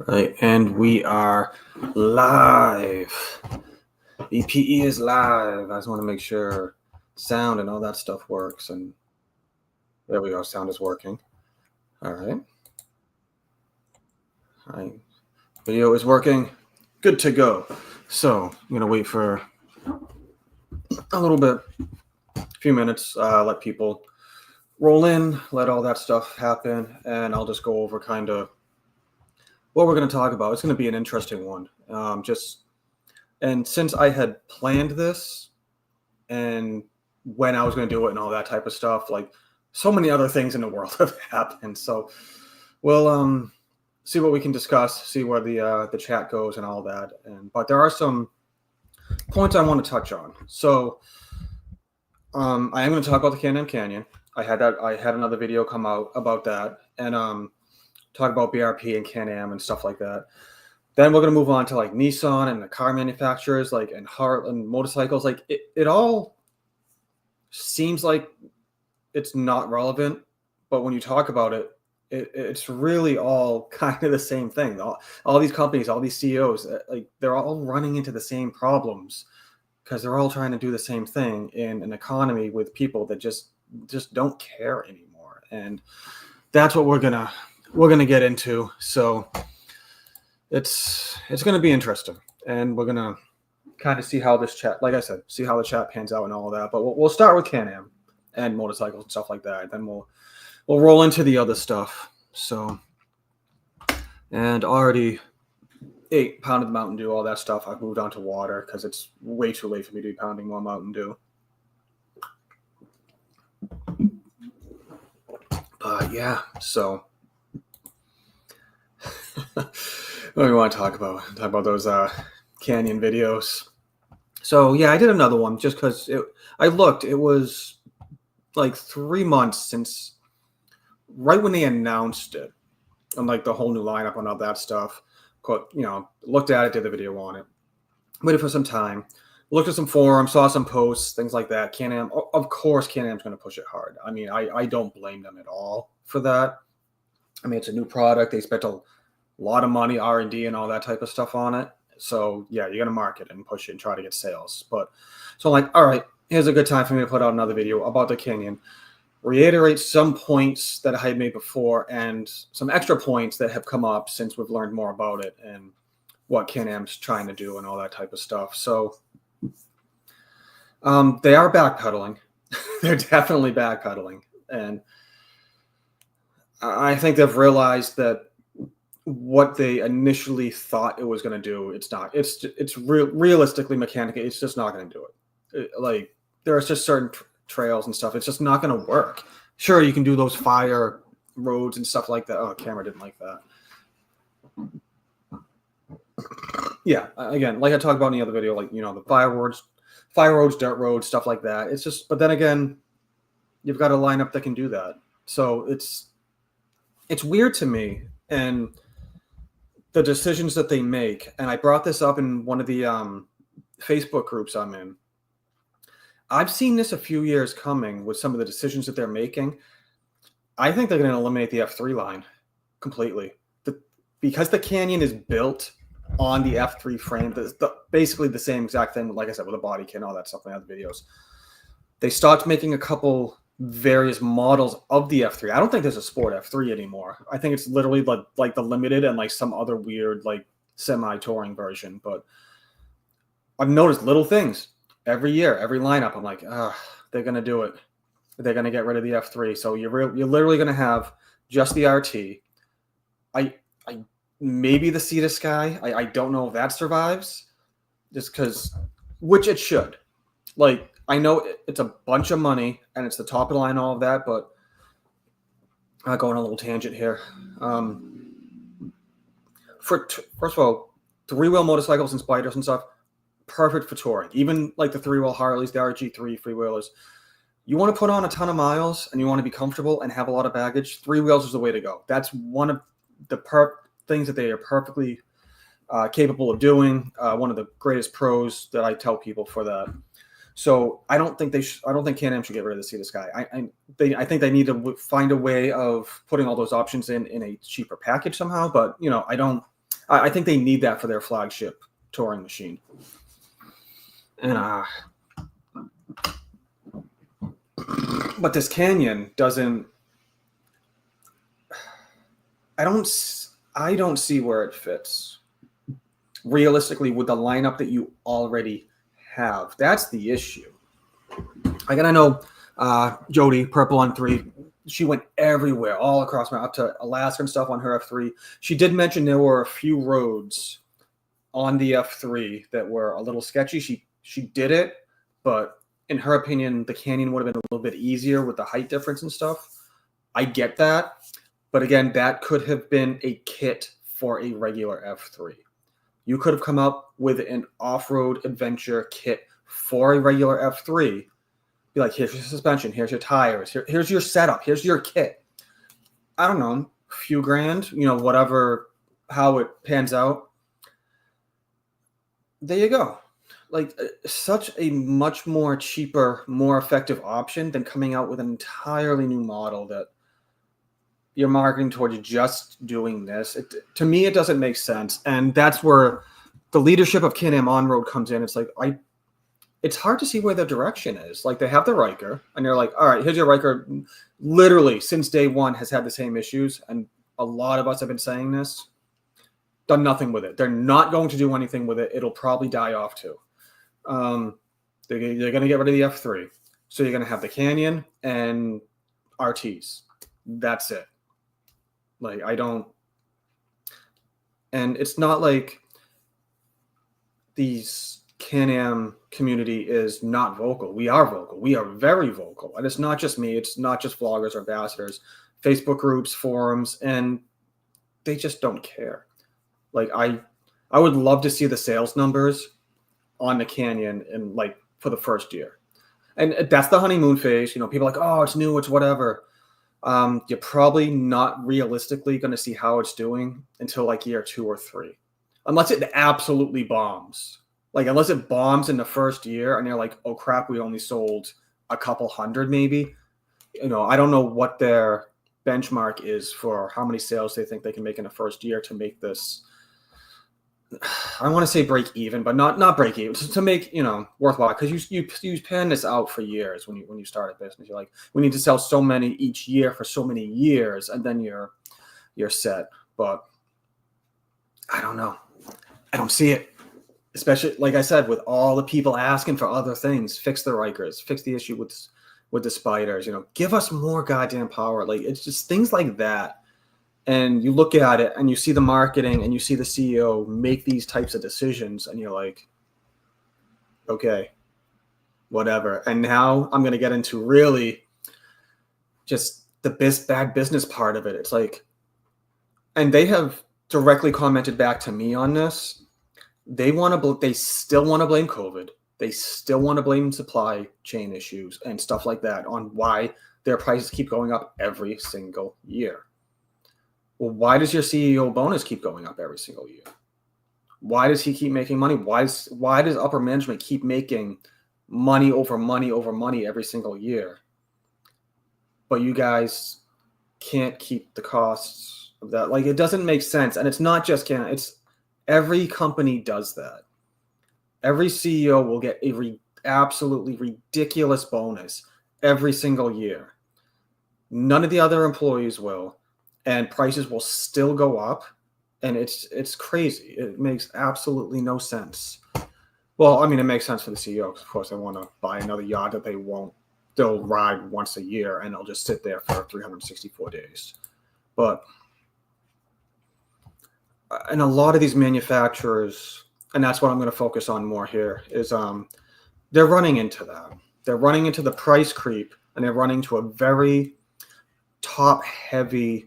Right, and we are live. BPE is live. I just want to make sure sound and all that stuff works. And there we go. Sound is working. All right. All right. Video is working. Good to go. So I'm gonna wait for a little bit, a few minutes. Let people roll in. Let all that stuff happen, and I'll just go over kind of what we're going to talk about. It's going to be an interesting one. And since I had planned this and when I was going to do it and all that type of stuff, like so many other things in the world have happened. So we'll see what we can discuss, see where the chat goes and all that. But there are some points I want to touch on. So I am going to talk about the Can-Am Canyon. I had another video come out about that, and talk about BRP and Can-Am and stuff like that. Then we're going to move on to like Nissan and the car manufacturers, like and motorcycles. Like it all seems like it's not relevant, but when you talk about it, it's really all kind of the same thing. All these companies, all these CEOs, like they're all running into the same problems because they're all trying to do the same thing in an economy with people that just don't care anymore. And that's what we're gonna get into. So it's gonna be interesting, and we're gonna kind of see how this chat, like I said, see how the chat pans out and all of that. But we'll start with Can-Am and motorcycles and stuff like that. Then we'll roll into the other stuff. So, and already ate, pounded the Mountain Dew, all that stuff. I've moved on to water because it's way too late for me to be pounding more Mountain Dew. But yeah, so what do we want to talk about? Talk about those Canyon videos. So yeah, I did another one just because I looked. It was like 3 months since right when they announced it, and like the whole new lineup and all that stuff. Looked at it, did the video on it, waited for some time, looked at some forums, saw some posts, things like that. Can-Am, of course, Can-Am's going to push it hard. I mean, I don't blame them at all for that. I mean, it's a new product. They spent a lot of money, R&D, and all that type of stuff on it. So yeah, you're going to market and push it and try to get sales. But so I'm like, all right, here's a good time for me to put out another video about the Canyon, reiterate some points that I had made before and some extra points that have come up since we've learned more about it and what Can-Am's trying to do and all that type of stuff. So they are backpedaling. They're definitely backpedaling. And I think they've realized that what they initially thought it was going to do, it's not. It's realistically, mechanically, it's just not going to do it. Like there's just certain trails and stuff. It's just not going to work. Sure, you can do those fire roads and stuff like that. Oh, camera didn't like that. Yeah, again, like I talked about in the other video, like the fire roads, dirt roads, stuff like that. It's just, but then again, you've got a lineup that can do that. So it's weird to me, and the decisions that they make. And I brought this up in one of the Facebook groups I'm in. I've seen this a few years coming with some of the decisions that they're making. I think they're going to eliminate the F3 line completely. Because the Canyon is built on the F3 frame, basically the same exact thing, like I said, with a body kit and all that stuff in the other videos. They stopped making a couple various models of the F3. I don't think there's a Sport F3 anymore. I think it's literally like the Limited and like some other weird like semi-touring version. But I've noticed little things every year, every lineup. I'm like, they're going to do it. They're going to get rid of the F3. So you're literally going to have just the RT. I maybe the Sea to Sky. I don't know if that survives, just because, which it should. Like, I know it's a bunch of money and it's the top of the line, all of that, but I'll go on a little tangent here. First of all, three-wheel motorcycles and spiders and stuff, perfect for touring. Even like the three-wheel Harleys, the RG3 freewheelers. You want to put on a ton of miles and you want to be comfortable and have a lot of baggage, three wheels is the way to go. That's one of the things that they are perfectly capable of doing. One of the greatest pros that I tell people for that. So I don't think I don't think Can-Am should get rid of the Sea to Sky. I think they need to find a way of putting all those options in a cheaper package somehow. But I don't. I think they need that for their flagship touring machine. And but this Canyon doesn't. I don't see where it fits realistically with the lineup that you already have. That's the issue. Like, and I know Jody, Purple on 3, she went everywhere, all across up to Alaska and stuff on her F3. She did mention there were a few roads on the F3 that were a little sketchy. She did it, but in her opinion, the Canyon would have been a little bit easier with the height difference and stuff. I get that. But again, that could have been a kit for a regular F3. You could have come up with an off-road adventure kit for a regular F3. Be like, here's your suspension, here's your tires, here's your setup, here's your kit. I don't know, a few grand, whatever, how it pans out. There you go. Like, such a much more cheaper, more effective option than coming out with an entirely new model that you're marketing towards just doing this. To me, it doesn't make sense. And that's where the leadership of Can-Am On-Road comes in. It's like, it's hard to see where the direction is. Like, they have the Riker, and they're like, all right, here's your Riker. Literally, since day one, has had the same issues. And a lot of us have been saying this. Done nothing with it. They're not going to do anything with it. It'll probably die off too. They're going to get rid of the F3. So you're going to have the Canyon and RTs. That's it. Like, and it's not like these Can-Am community is not vocal. We are vocal. We are very vocal. And it's not just me. It's not just vloggers or ambassadors, Facebook groups, forums, and they just don't care. Like, I would love to see the sales numbers on the Canyon and like for the first year. And that's the honeymoon phase. People are like, oh, it's new, it's whatever. You're probably not realistically going to see how it's doing until like year 2 or 3, unless it absolutely bombs. Like, unless it bombs in the first year and they're like, oh crap, we only sold a couple hundred maybe. I don't know what their benchmark is for how many sales they think they can make in the first year to make this. I want to say break even, but not break even, to make worthwhile, because you plan this out for years when you start a business. You're like, we need to sell so many each year for so many years, and then you're set. But I don't know. I don't see it. Especially, like I said, with all the people asking for other things, fix the Rikers, fix the issue with the spiders. Give us more goddamn power. Like, it's just things like that. And you look at it and you see the marketing and you see the CEO make these types of decisions, and you're like, okay, whatever. And now I'm going to get into really just the bad business part of it. It's like, and they have directly commented back to me on this. They still want to blame COVID. They still want to blame supply chain issues and stuff like that on why their prices keep going up every single year. Well, why does your CEO bonus keep going up every single year? Why does he keep making money? Why does upper management keep making money over money over money every single year? But you guys can't keep the costs of that. Like, it doesn't make sense. And it's not just Canada. It's every company does that. Every CEO will get a absolutely ridiculous bonus every single year. None of the other employees will. And prices will still go up, and it's crazy. It makes absolutely no sense. Well, I mean, it makes sense for the CEO, because of course they want to buy another yacht that they'll ride once a year, and they'll just sit there for 364 days. But, and a lot of these manufacturers, and that's what I'm going to focus on more here, is they're running into that. They're running into the price creep, and they're running to a very top-heavy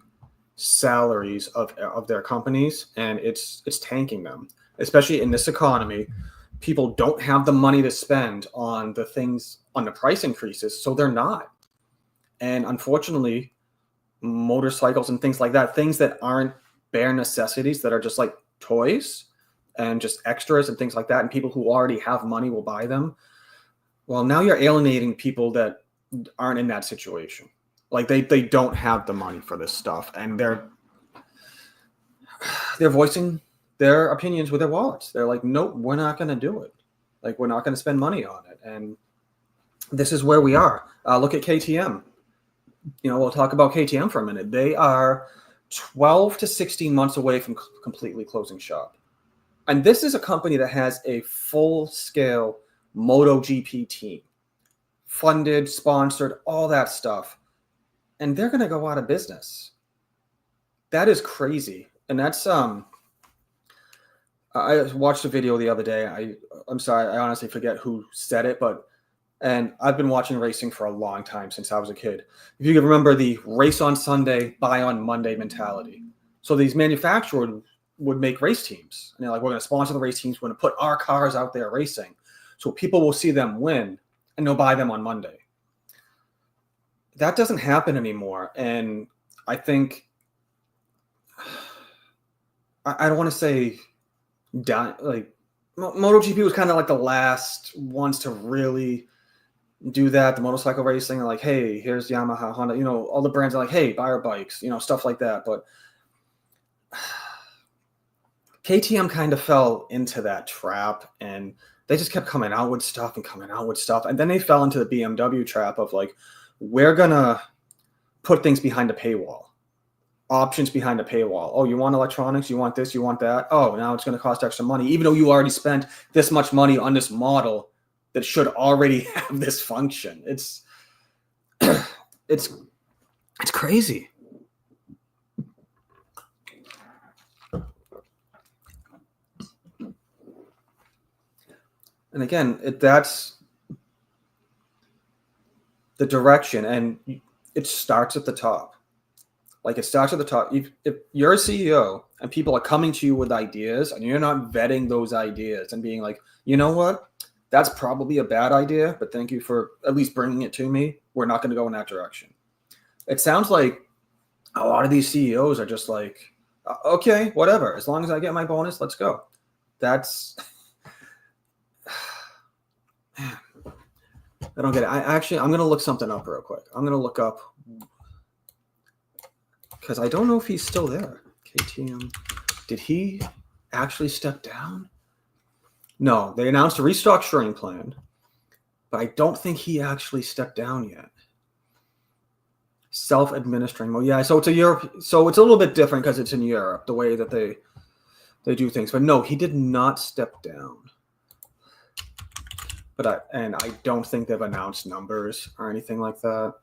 salaries of their companies, and it's tanking them, especially in this economy. People don't have the money to spend on the things, on the price increases, so they're not. And unfortunately, motorcycles and things like that, things that aren't bare necessities, that are just like toys and just extras and things like that, and people who already have money will buy them. Well, now you're alienating people that aren't in that situation. Like, they don't have the money for this stuff, and they're voicing their opinions with their wallets. They're like, nope, we're not going to do it. Like, we're not going to spend money on it. And this is where we are. Look at KTM. We'll talk about KTM for a minute. They are 12 to 16 months away from completely closing shop. And this is a company that has a full-scale MotoGP team, funded, sponsored, all that stuff. And they're going to go out of business. That is crazy. And that's I watched a video the other day. I'm sorry, I honestly forget who said it, and I've been watching racing for a long time, since I was a kid. If you can remember the race on Sunday, buy on Monday mentality. So these manufacturers would make race teams. And they're like, we're going to sponsor the race teams. We're going to put our cars out there racing. So people will see them win, and they'll buy them on Monday. That doesn't happen anymore. And I think, I don't want to say down, like, MotoGP was kind of like the last ones to really do that. The motorcycle racing, like, hey, here's Yamaha, Honda, all the brands are like, hey, buy our bikes, stuff like that. But KTM kind of fell into that trap, and they just kept coming out with stuff. And then they fell into the BMW trap of like, we're going to put things behind a paywall. Options behind a paywall. Oh, you want electronics? You want this? You want that? Oh, now it's going to cost extra money, even though you already spent this much money on this model that should already have this function. It's crazy. And again, that's the direction, and it starts at the top. Like, it starts at the top. If you're a CEO and people are coming to you with ideas and you're not vetting those ideas and being like, you know what, that's probably a bad idea, but thank you for at least bringing it to me. We're not going to go in that direction. It sounds like a lot of these CEOs are just like, okay, whatever. As long as I get my bonus, let's go. That's, man, I don't get it. I'm going to look something up real quick. I'm going to look up, because I don't know if he's still there. KTM. Did he actually step down? No, they announced a restructuring plan, but I don't think he actually stepped down yet. Self-administering. Well, yeah, so it's a Europe. So it's a little bit different because it's in Europe, the way that they do things. But no, he did not step down. But I don't think they've announced numbers or anything like that.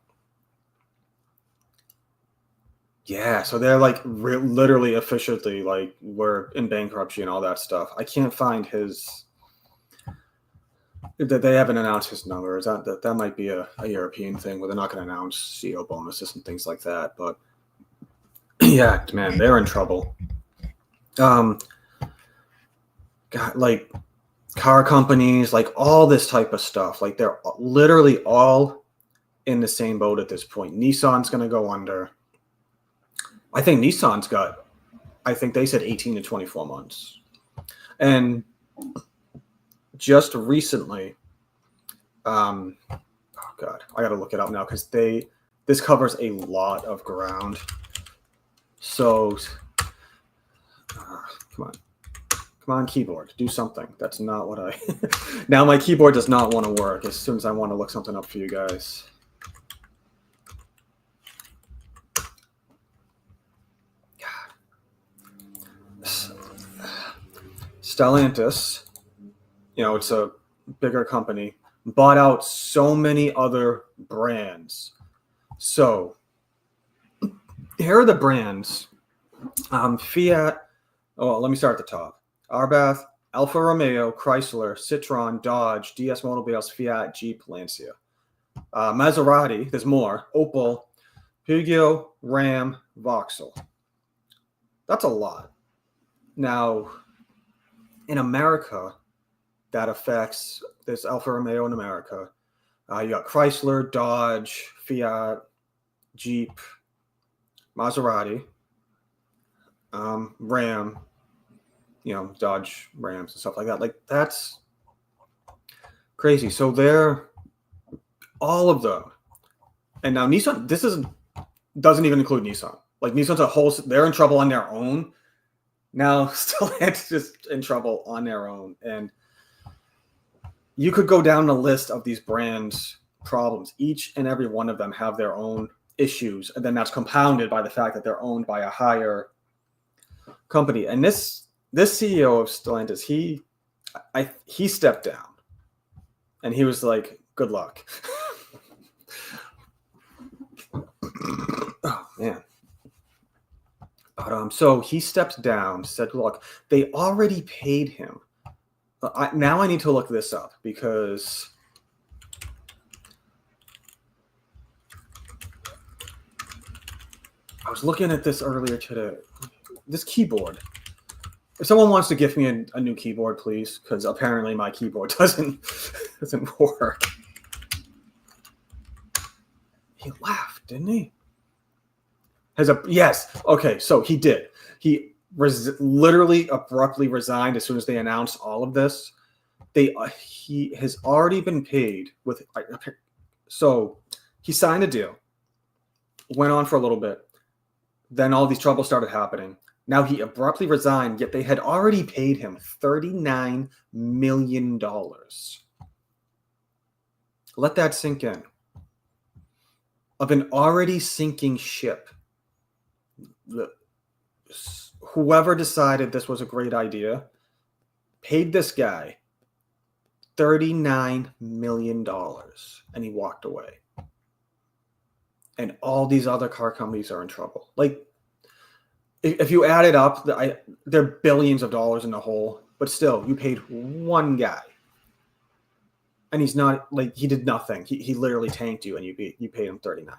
Yeah, so they're like literally officially like we're in bankruptcy and all that stuff. I can't find his. That they haven't announced his numbers. That might be a European thing where they're not going to announce CEO bonuses and things like that. But yeah, man, they're in trouble. God, like car companies, like all this type of stuff, like they're literally all in the same boat at this point. Nissan's going to go under. I think Nissan's got, I think they said 18 to 24 months. And just recently, oh God, I got to look it up now because this covers a lot of ground. So, come on, keyboard, do something. That's not what now my keyboard does not want to work as soon as I want to look something up for you guys. Stellantis, it's a bigger company, bought out so many other brands. So here are the brands. Fiat. Oh, let me start at the top. Arbath, Alfa Romeo, Chrysler, Citroen, Dodge, DS Motorbales, Fiat, Jeep, Lancia. Maserati, there's more. Opel, Peugeot, Ram, Vauxhall. That's a lot. Now, in America, that affects this Alfa Romeo in America. You got Chrysler, Dodge, Fiat, Jeep, Maserati, Ram, Dodge Rams and stuff like that. Like, that's crazy. So they're all of them. And now Nissan, doesn't even include Nissan. Like, Nissan's a whole, they're in trouble on their own. Now Stellantis is in trouble on their own. And you could go down the list of these brands' problems. Each and every one of them have their own issues. And then that's compounded by the fact that they're owned by a higher company. And this CEO of Stellantis, he stepped down. And he was like, good luck. Oh, man. But, so he stepped down, said, look, they already paid him. Now I need to look this up because I was looking at this earlier today. This keyboard. If someone wants to gift me a new keyboard, please, because apparently my keyboard doesn't work. He laughed, didn't he? Yes. Okay, so he did. He literally abruptly resigned as soon as they announced all of this. He has already been paid with. So he signed a deal, went on for a little bit, then all these troubles started happening. Now he abruptly resigned, yet they had already paid him $39 million. Let that sink in. Of an already sinking ship. Whoever decided this was a great idea paid this guy $39 million and he walked away. And all these other car companies are in trouble. Like, if you add it up, they're billions of dollars in the hole, but still, you paid one guy. And he's not, like, he did nothing. He literally tanked you and you paid him $39 million.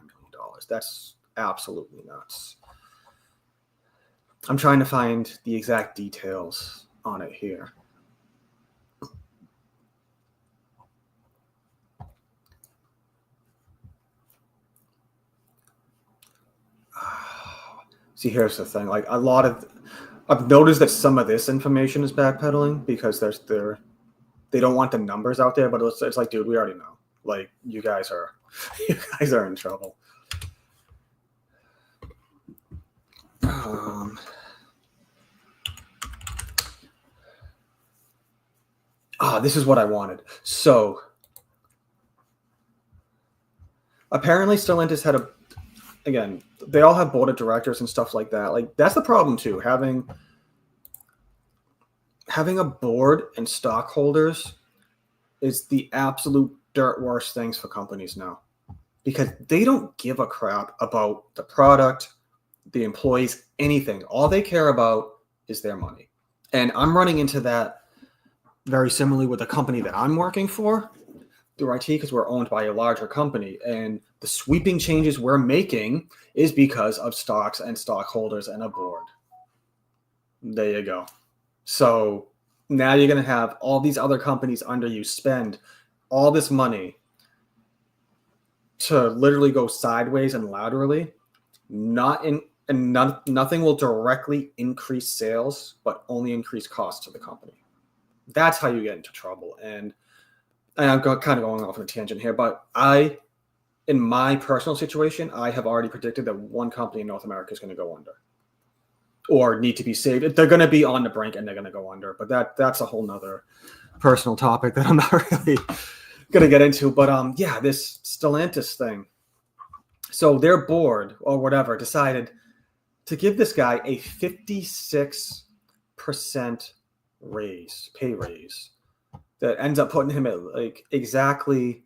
That's absolutely nuts. I'm trying to find the exact details on it here. See, here's the thing. Like, I've noticed that some of this information is backpedaling because they don't want the numbers out there, but it's like, dude, we already know. Like, you guys are in trouble. This is what I wanted. So apparently Stellantis had again, they all have board of directors and stuff like that. Like, that's the problem too. Having a board and stockholders is the absolute dirt worst things for companies now, because they don't give a crap about the product, the employees, anything. All they care about is their money. And I'm running into that very similarly with the company that I'm working for through IT, because we're owned by a larger company. And the sweeping changes we're making is because of stocks and stockholders and a board. There you go. So now you're going to have all these other companies under you spend all this money to literally go sideways and laterally. Nothing will directly increase sales, but only increase costs to the company. That's how you get into trouble. And I'm kind of going off on a tangent here, but in my personal situation, I have already predicted that one company in North America is going to go under or need to be saved. They're going to be on the brink and they're going to go under, but that's a whole nother personal topic that I'm not really going to get into. But yeah, this Stellantis thing. So their board or whatever decided to give this guy a 56% pay raise that ends up putting him at like exactly.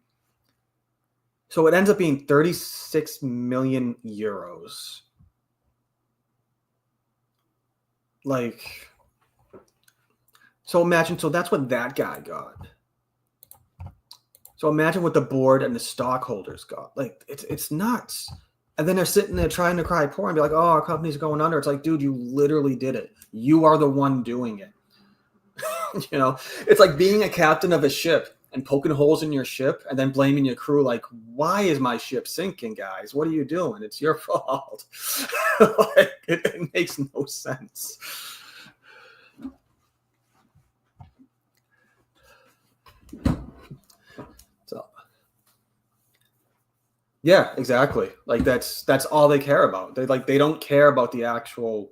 So it ends up being 36 million euros. Like, so imagine, so that's what that guy got. So imagine what the board and the stockholders got. Like, it's nuts. And then they're sitting there trying to cry poor and be like, oh, our company's going under. It's like, dude, you literally did it. You are the one doing it. You know, it's like being a captain of a ship and poking holes in your ship and then blaming your crew. Like, why is my ship sinking, guys? What are you doing? It's your fault. Like, it makes no sense. So, yeah, exactly. Like, that's all they care about. They don't care about the actual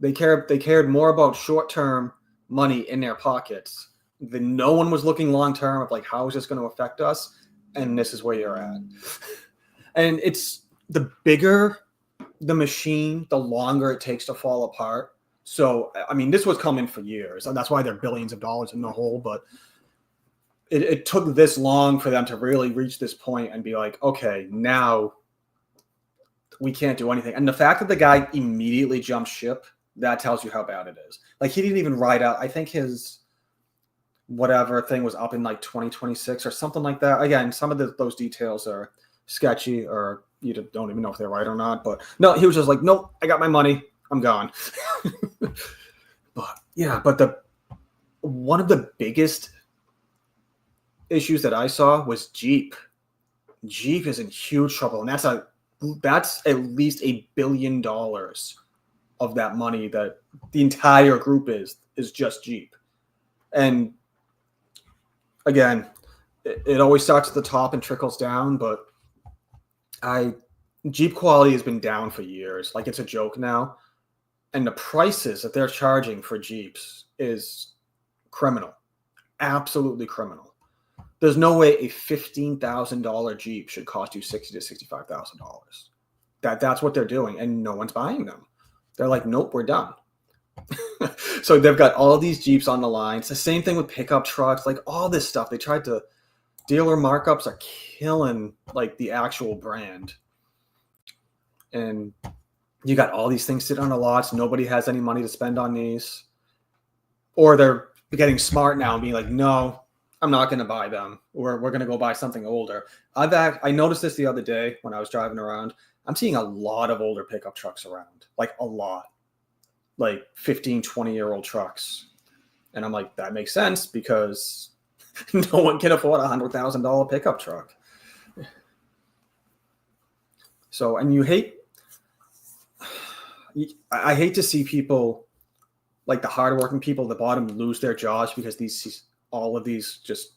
They cared more about short-term money in their pockets. No one was looking long-term of like, how is this going to affect us? And this is where you're at. And it's the bigger the machine, the longer it takes to fall apart. So, I mean, this was coming for years, and that's why they're billions of dollars in the hole. But it took this long for them to really reach this point and be like, okay, now we can't do anything. And the fact that the guy immediately jumped ship, that tells you how bad it is. Like, he didn't even ride out. I think his whatever thing was up in like 2026 or something like that. Again, some of those details are sketchy, or you don't even know if they're right or not. But no, he was just like, nope, I got my money, I'm gone. But yeah, but one of the biggest issues that I saw was Jeep. Jeep is in huge trouble, and that's at least $1 billion of that money that the entire group is just Jeep. And again, it always starts at the top and trickles down, but Jeep quality has been down for years. Like, it's a joke now. And the prices that they're charging for Jeeps is criminal. Absolutely criminal. There's no way a $15,000 Jeep should cost you $60,000 to $65,000. That's what they're doing, and no one's buying them. They're like, nope, we're done. So they've got all these Jeeps on the line. It's the same thing with pickup trucks, like all this stuff. They tried to dealer markups are killing like the actual brand. And you got all these things sitting on the lots. Nobody has any money to spend on these. Or they're getting smart now and being like, no, I'm not going to buy them. We're going to go buy something older. I noticed this the other day when I was driving around. I'm seeing a lot of older pickup trucks around, like a lot, like 15, 20-year-old trucks. And I'm like, that makes sense because no one can afford a $100,000 pickup truck. So, and I hate to see people like the hardworking people at the bottom lose their jobs because all of these just,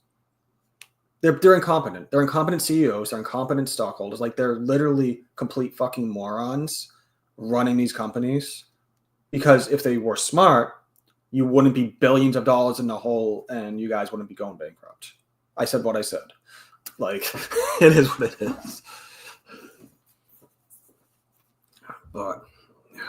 they're incompetent. They're incompetent CEOs. They're incompetent stockholders. Like, they're literally complete fucking morons running these companies. Because if they were smart, you wouldn't be billions of dollars in the hole and you guys wouldn't be going bankrupt. I said what I said. Like, it is what it is. But, yeah.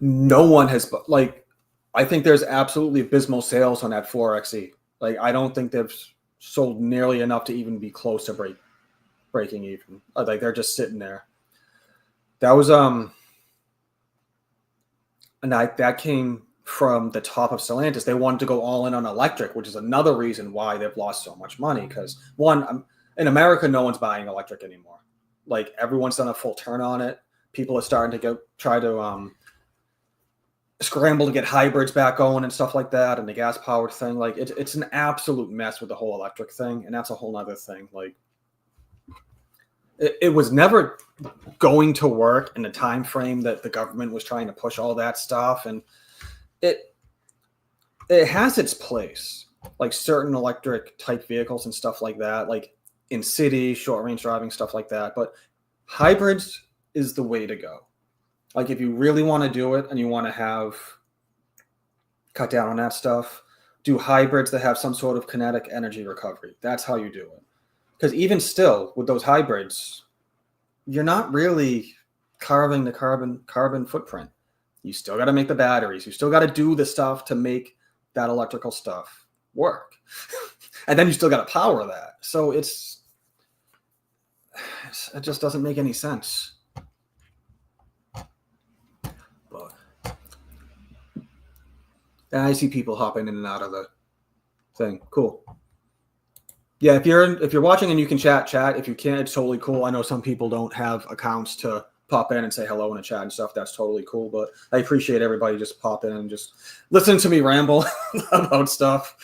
No one has, like, I think there's absolutely abysmal sales on that 4XE. Like, I don't think they've sold nearly enough to even be close to breaking even. Like, they're just sitting there. That was and that came from the top of Stellantis. They wanted to go all in on electric, which is another reason why they've lost so much money. Because one, in America, no one's buying electric anymore. Like, everyone's done a full turn on it. People are starting to try to scramble to get hybrids back going and stuff like that, and the gas powered thing. Like, it's an absolute mess with the whole electric thing, and that's a whole other thing. Like, it was never going to work in the time frame that the government was trying to push all that stuff, and it has its place, like certain electric type vehicles and stuff like that, like in city short range driving, stuff like that. But hybrids is the way to go. Like, if you really want to do it and you want to cut down on that stuff, do hybrids that have some sort of kinetic energy recovery. That's how you do it. Because even still, with those hybrids, you're not really carving the carbon footprint. You still got to make the batteries. You still got to do the stuff to make that electrical stuff work. And then you still got to power that. So it just doesn't make any sense. And I see people hopping in and out of the thing. Cool. Yeah, if you're watching and you can chat. If you can't, it's totally cool. I know some people don't have accounts to pop in and say hello in a chat and stuff. That's totally cool. But I appreciate everybody just pop in and just listen to me ramble about stuff.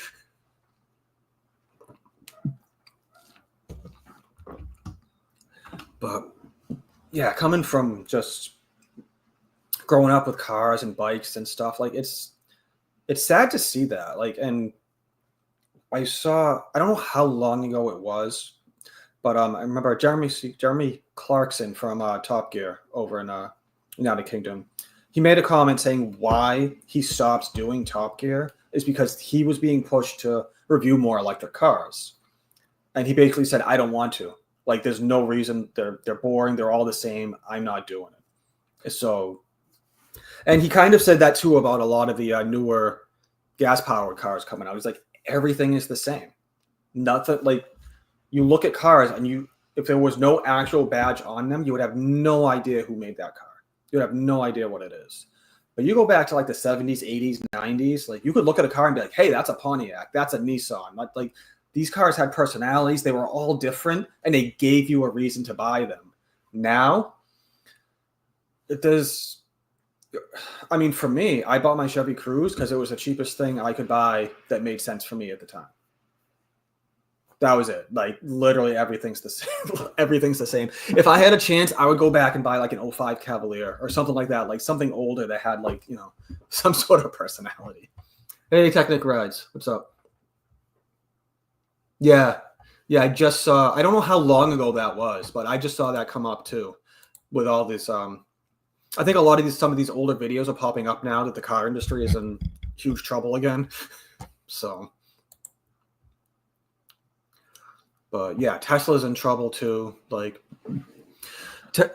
But yeah, coming from just growing up with cars and bikes and stuff, like, it's sad to see that. Like, and I saw, I don't know how long ago it was, but I remember Jeremy Clarkson from Top Gear over in United Kingdom. He made a comment saying why he stops doing Top Gear is because he was being pushed to review more electric cars, and he basically said, "I don't want to. Like, there's no reason. They're boring. They're all the same. I'm not doing it." So, and he kind of said that too about a lot of the newer gas powered cars coming out. He's like, everything is the same. Nothing like you look at cars and if there was no actual badge on them, you would have no idea who made that car. You would have no idea what it is. But you go back to like the 70s, 80s, 90s, like you could look at a car and be like, hey, that's a Pontiac, that's a Nissan. Like these cars had personalities, they were all different, and they gave you a reason to buy them. Now, it does. I mean, for me, I bought my Chevy Cruze because it was the cheapest thing I could buy that made sense for me at the time. That was it. Like literally everything's the same. Everything's the same. If I had a chance, I would go back and buy like an '05 Cavalier or something like that, like something older that had like, some sort of personality. Hey, Technic Rides, what's up? Yeah. Yeah, I just saw, I don't know how long ago that was, but I just saw that come up too with all this I think a lot of some of these older videos are popping up now that the car industry is in huge trouble again. So, but yeah, Tesla's in trouble too. Like,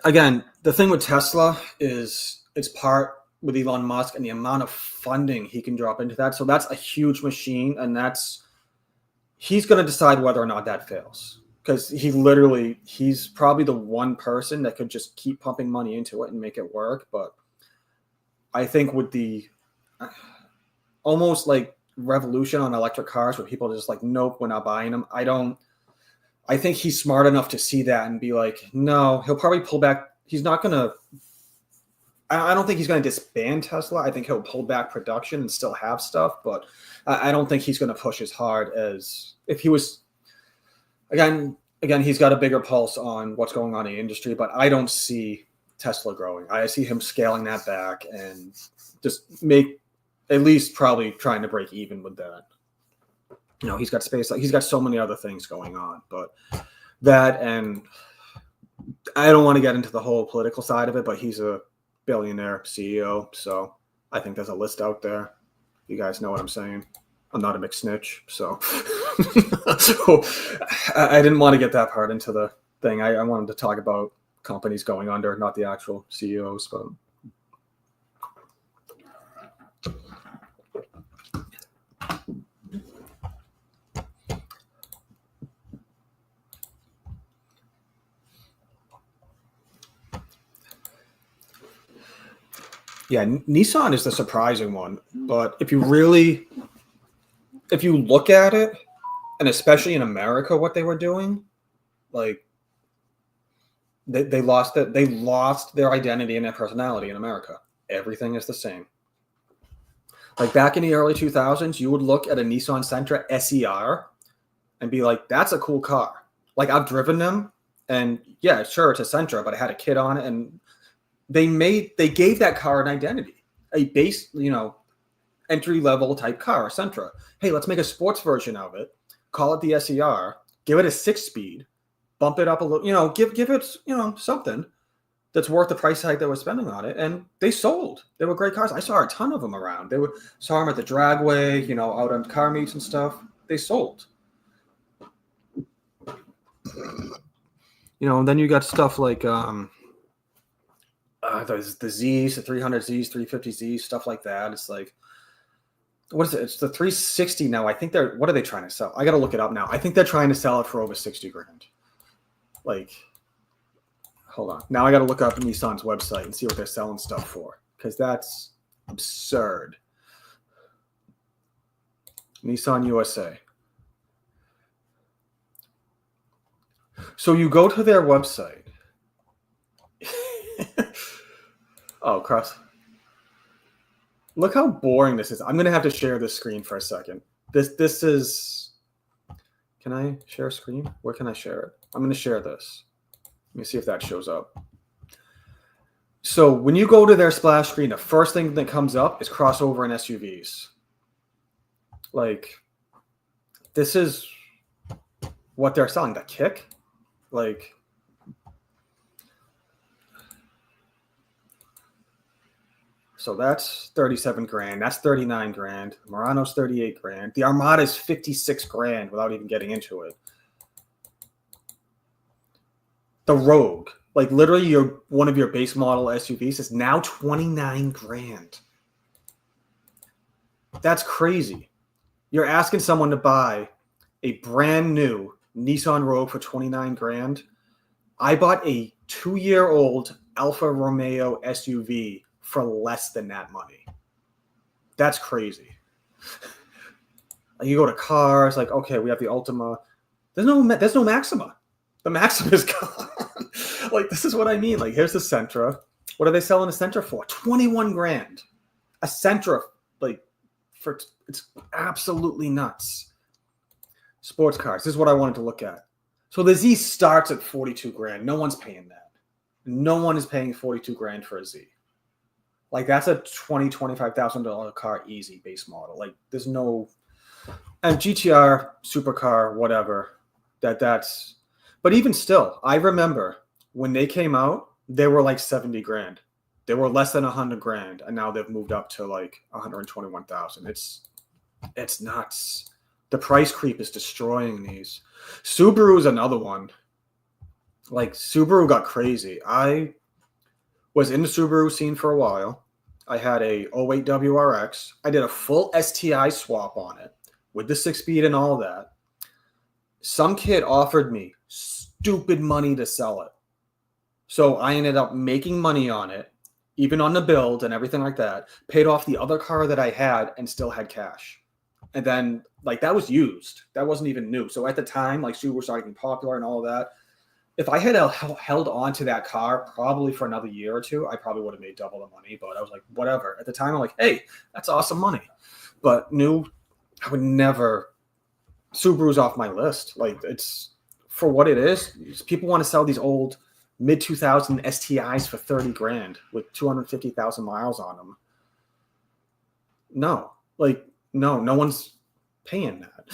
again, the thing with Tesla is it's part with Elon Musk and the amount of funding he can drop into that. So that's a huge machine, and he's going to decide whether or not that fails. Because he's probably the one person that could just keep pumping money into it and make it work. But I think with the almost like revolution on electric cars where people are just like, nope, we're not buying them. I think he's smart enough to see that and be like, no, he'll probably pull back. He's not going to, I don't think he's going to disband Tesla. I think he'll pull back production and still have stuff. But I don't think he's going to push as hard as if he was. Again, he's got a bigger pulse on what's going on in the industry, but I don't see Tesla growing. I see him scaling that back and just make at least probably trying to break even with that. He's got space. Like he's got so many other things going on, but that, and I don't want to get into the whole political side of it, but he's a billionaire CEO. So I think there's a list out there. You guys know what I'm saying. I'm not a McSnitch, so. So I didn't want to get that part into the thing. I wanted to talk about companies going under, not the actual CEOs. But yeah, Nissan is the surprising one. But if you look at it, and especially in America, what they were doing, like they lost it. They lost their identity and their personality in America. Everything is the same. Like back in the early 2000s, you would look at a Nissan Sentra SER and be like, that's a cool car. Like I've driven them, and yeah, sure, it's a Sentra, but it had a kit on it, and they gave that car an identity, a base, entry level type car, Sentra. Hey, let's make a sports version of it. Call it the SER. Give it a 6-speed. Bump it up a little. Give it something that's worth the price tag they were spending on it. And they sold. They were great cars. I saw a ton of them around. Saw them at the dragway. Out on car meets and stuff. They sold. And then you got stuff like there's the Zs, the 300Zs, 350Zs, stuff like that. It's like, what is it? It's the 360 now. I think what are they trying to sell? I got to look it up now. I think they're trying to sell it for over 60 grand. Like, hold on. Now I got to look up Nissan's website and see what they're selling stuff for, because that's absurd. Nissan USA. So you go to their website. Oh, cross. Look how boring this is. I'm going to have to share this screen for a second. This is... Can I share a screen? Where can I share it? I'm going to share this. Let me see if that shows up. So when you go to their splash screen, the first thing that comes up is crossover and SUVs. Like, this is what they're selling. The Kick, like, so that's 37 grand. That's 39 grand. Murano's 38 grand. The Armada is 56 grand without even getting into it. The Rogue, like literally one of your base model SUVs, is now 29 grand. That's crazy. You're asking someone to buy a brand new Nissan Rogue for 29 grand. I bought a 2-year-old Alfa Romeo SUV for less than that money. That's crazy. You go to cars, like, okay, we have the Ultima. There's no Maxima. The Maxima is gone. Like, this is what I mean. Like, here's the Sentra. What are they selling a Sentra for? 21 grand. A Sentra, like, it's absolutely nuts. Sports cars. This is what I wanted to look at. So the Z starts at 42 grand. No one's paying that. No one is paying 42 grand for a Z. Like, that's a $25,000 car easy base model. Like, there's no, and GTR, supercar, whatever. That's, but even still, I remember when they came out, they were like 70 grand. They were less than 100 grand, and now they've moved up to like 121,000. It's nuts. The price creep is destroying these. Subaru is another one. Like, Subaru got crazy. I was in the Subaru scene for a while. I had a 08 WRX. I did a full STI swap on it with the 6-speed and all that. Some kid offered me stupid money to sell it. So I ended up making money on it, even on the build and everything like that. Paid off the other car that I had and still had cash. And then, like, that was used. That wasn't even new. So at the time, like, Subaru started getting popular and all of that. If I had held on to that car probably for another year or two, I probably would have made double the money. But I was like, whatever. At the time, I'm like, hey, that's awesome money. But new, I would never. Subaru's off my list. Like, it's for what it is. People want to sell these old mid-2000 STIs for 30 grand with 250,000 miles on them. No, like, no one's paying that.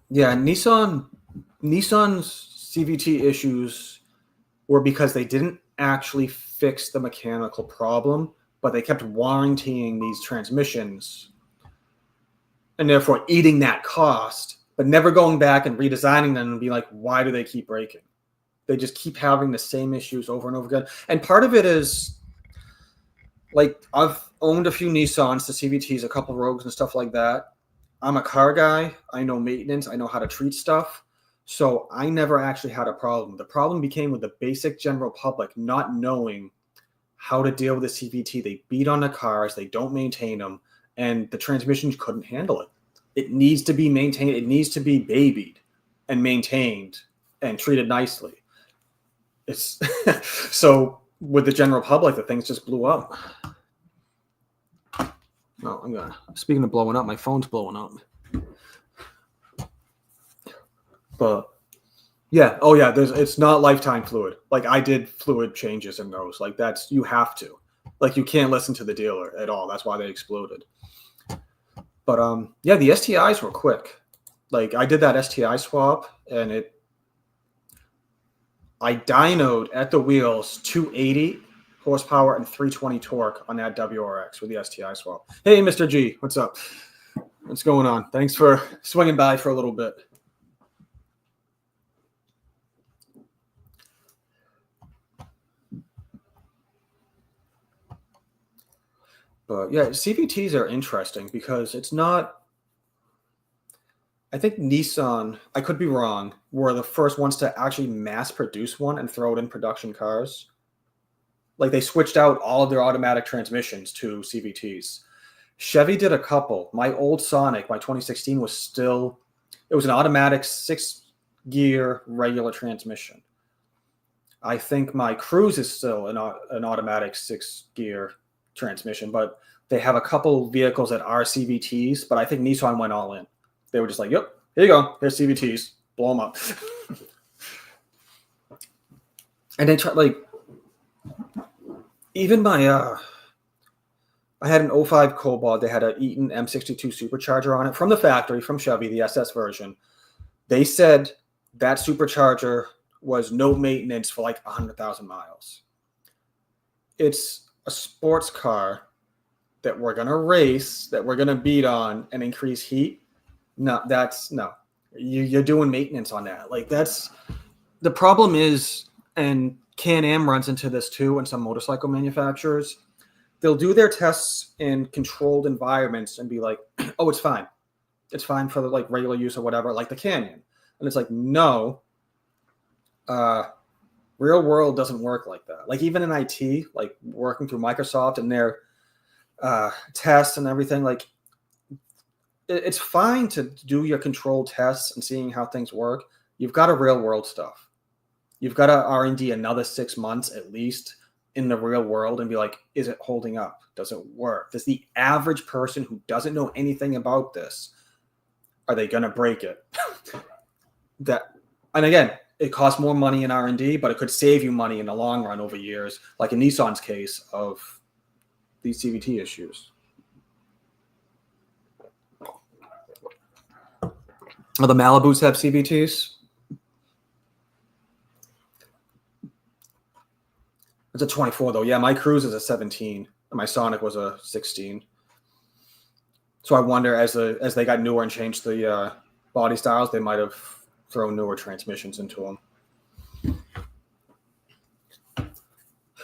Yeah, Nissan's CVT issues were because they didn't actually fix the mechanical problem, but they kept warrantying these transmissions and therefore eating that cost, but never going back and redesigning them and be like, why do they keep breaking? They just keep having the same issues over and over again. And part of it is, like, I've owned a few Nissans, the CVTs, a couple Rogues and stuff like that. I'm a car guy. I know maintenance. I know how to treat stuff. So I never actually had a problem. The problem became with the basic general public not knowing how to deal with the CVT. They beat on the cars. They don't maintain them. And the transmissions couldn't handle it. It needs to be maintained. It needs to be babied and maintained and treated nicely. It's so with the general public, the things just blew up. No, speaking of blowing up, my phone's blowing up. But yeah, it's not lifetime fluid. Like, I did fluid changes in those. Like, that's, you have to. Like, you can't listen to the dealer at all. That's why they exploded. But yeah, the STIs were quick. Like, I did that STI swap, and I dynoed at the wheels 280 horsepower and 320 torque on that WRX with the STI swap. Hey, Mr. G, what's up? What's going on? Thanks for swinging by for a little bit. But yeah, CVTs are interesting because it's not. I think Nissan, I could be wrong, were the first ones to actually mass produce one and throw it in production cars. Like, they switched out all of their automatic transmissions to CVTs. Chevy did a couple. My old Sonic, my 2016, it was an automatic 6-gear regular transmission. I think my Cruise is still an automatic 6-gear transmission, but they have a couple vehicles that are CVTs, but I think Nissan went all in. They were just like, yep, here you go. Here's CVTs. Blow them up. And they tried, like, even my I had an '05 Cobalt. They had an Eaton M62 supercharger on it from the factory, from Chevy, the SS version. They said that supercharger was no maintenance for like 100,000 miles. It's a sports car that we're going to race, that we're going to beat on and increase heat. No, that's no. You're doing maintenance on that. Like, that's the problem is, and Can-Am runs into this too, and some motorcycle manufacturers, they'll do their tests in controlled environments and be like, oh, it's fine. It's fine for like regular use or whatever, like the Canyon. And it's like, no, real world doesn't work like that. Like even in IT, like working through Microsoft and their tests and everything, like it's fine to do your controlled tests and seeing how things work. You've got to real world stuff. You've got to R&D another 6 months at least in the real world and be like, is it holding up? Does it work? Does the average person who doesn't know anything about this, are they going to break it? And again, it costs more money in R&D, but it could save you money in the long run over years, like in Nissan's case of these CVT issues. Oh, the Malibus have CVTs? It's a 24 though. Yeah, my Cruise is a 17. And my Sonic was a 16. So I wonder, as they got newer and changed the body styles, they might have thrown newer transmissions into them.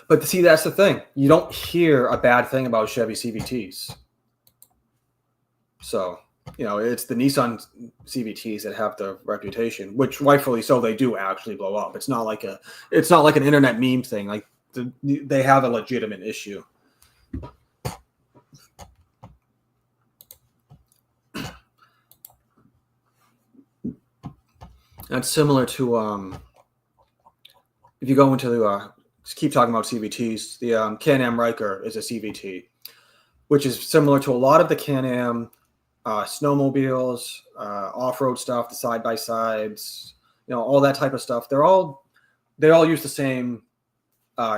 But see, that's the thing. You don't hear a bad thing about Chevy CVTs. So, you know, it's the Nissan CVTs that have the reputation, which rightfully so, they do actually blow up. It's not like an internet meme thing. Like they have a legitimate issue. That's similar to if you go into the keep talking about CVTs, the Can-Am Ryker is a CVT, which is similar to a lot of the Can-Am snowmobiles, off-road stuff, the side-by-sides, you know, all that type of stuff. They all use the same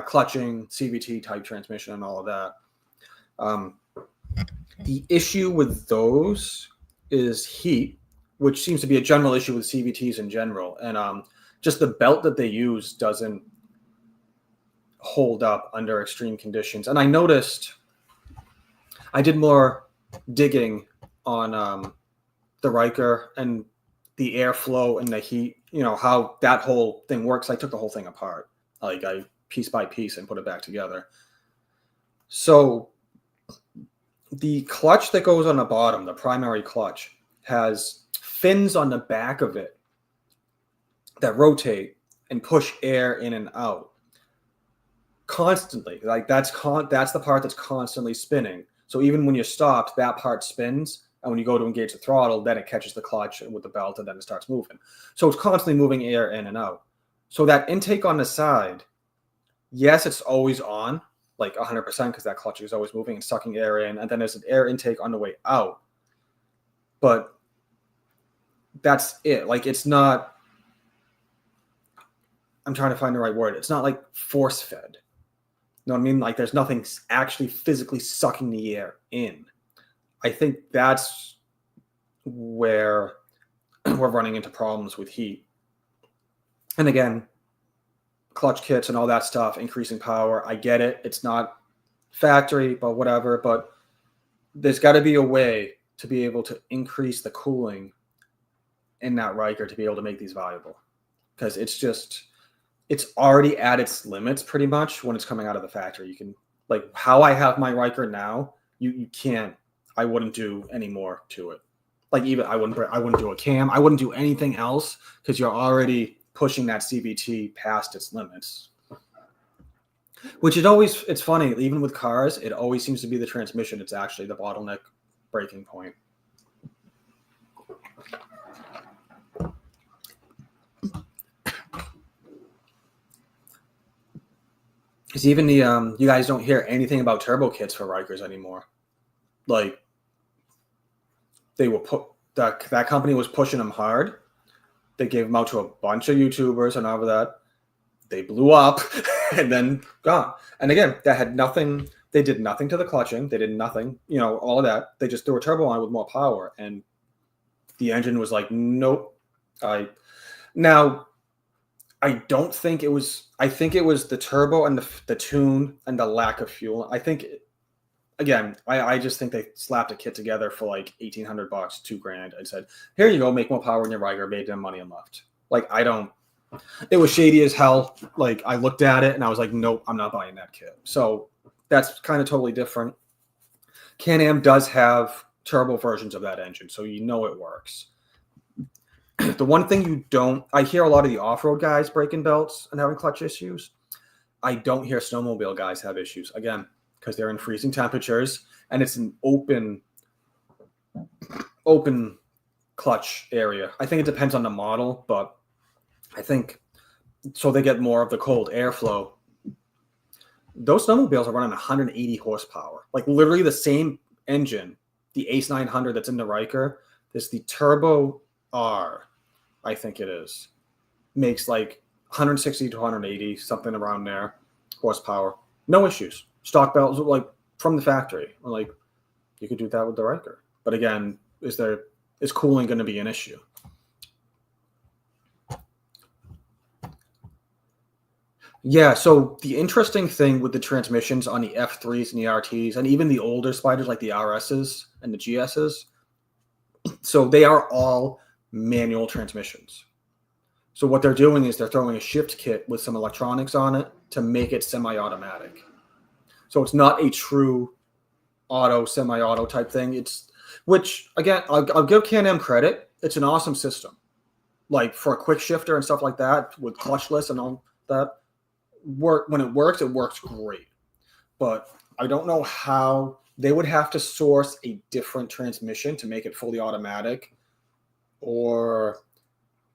clutching CVT type transmission and all of that. The issue with those is heat, which seems to be a general issue with CVTs in general. And just the belt that they use doesn't hold up under extreme conditions. And I noticed, I did more digging on the Ryker and the airflow and the heat, you know, how that whole thing works. I took the whole thing apart, like I piece by piece, and put it back together. So the clutch that goes on the bottom, the primary clutch, has fins on the back of it that rotate and push air in and out constantly. Like that's the part that's constantly spinning. So even when you're stopped, that part spins, and when you go to engage the throttle, then it catches the clutch with the belt, and then it starts moving. So it's constantly moving air in and out. So that intake on the side, yes, it's always on, like 100%, because that clutch is always moving and sucking air in, and then there's an air intake on the way out. But that's it. Like it's not, I'm trying to find the right word. It's not like force fed. You know what I mean? Like there's nothing actually physically sucking the air in. I think that's where we're running into problems with heat. And again, clutch kits and all that stuff, increasing power. I get it. It's not factory, but whatever. But there's got to be a way to be able to increase the cooling in that Ryker to be able to make these valuable. Because it's already at its limits pretty much when it's coming out of the factory. You can, like how I have my Ryker now, you can't, I wouldn't do any more to it. Like even I wouldn't do a cam. I wouldn't do anything else because you're already pushing that CVT past its limits. Which it's funny, even with cars, it always seems to be the transmission. It's actually the bottleneck breaking point. Because even the you guys don't hear anything about turbo kits for Rykers anymore. Like they were that company was pushing them hard. They gave them out to a bunch of YouTubers, and over that, they blew up and then gone. And again, that had nothing. They did nothing to the clutching. They did nothing, all of that. They just threw a turbo on with more power, and the engine was like, nope. Now, I don't think it was. I think it was the turbo and the tune and the lack of fuel. I think, again, I just think they slapped a kit together for like $1,800, $2,000, and said, "Here you go, make more power in your Riker, made them money and left." Like, I don't. It was shady as hell. Like, I looked at it and I was like, nope, I'm not buying that kit. So that's kind of totally different. Can-Am does have turbo versions of that engine, so it works. The one thing you don't, I hear a lot of the off-road guys breaking belts and having clutch issues. I don't hear snowmobile guys have issues, again, because they're in freezing temperatures and it's an open clutch area. I think it depends on the model, but I think so they get more of the cold airflow. Those snowmobiles are running 180 horsepower, like literally the same engine, the Ace 900 that's in the Riker. There's the Turbo R, I think it is, makes like 160 to 180, something around there, horsepower. No issues. Stock belts, like from the factory. Like, you could do that with the Riker. But again, is cooling going to be an issue? Yeah, so the interesting thing with the transmissions on the F3s and the RTs and even the older spiders like the RSs and the GSs, so they are all manual transmissions. So what they're doing is they're throwing a shift kit with some electronics on it to make it semi-automatic. So it's not a true auto, semi-auto type thing. Which, again, I'll give Can-Am credit. It's an awesome system. Like, for a quick shifter and stuff like that with clutchless and all that, when it works great. But I don't know how they would have to source a different transmission to make it fully automatic, or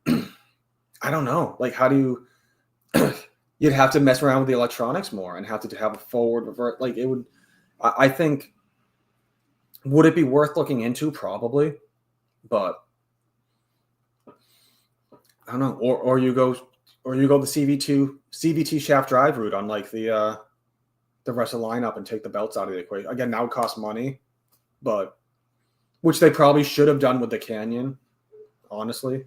I don't know. Like, how do you? You'd have to mess around with the electronics more and have to have a forward revert. Like, it would. I think. Would it be worth looking into? Probably, but I don't know. Or you go the CVT shaft drive route on like the rest of the lineup and take the belts out of the equation. Again, now it costs money, but which they probably should have done with the Canyon, honestly.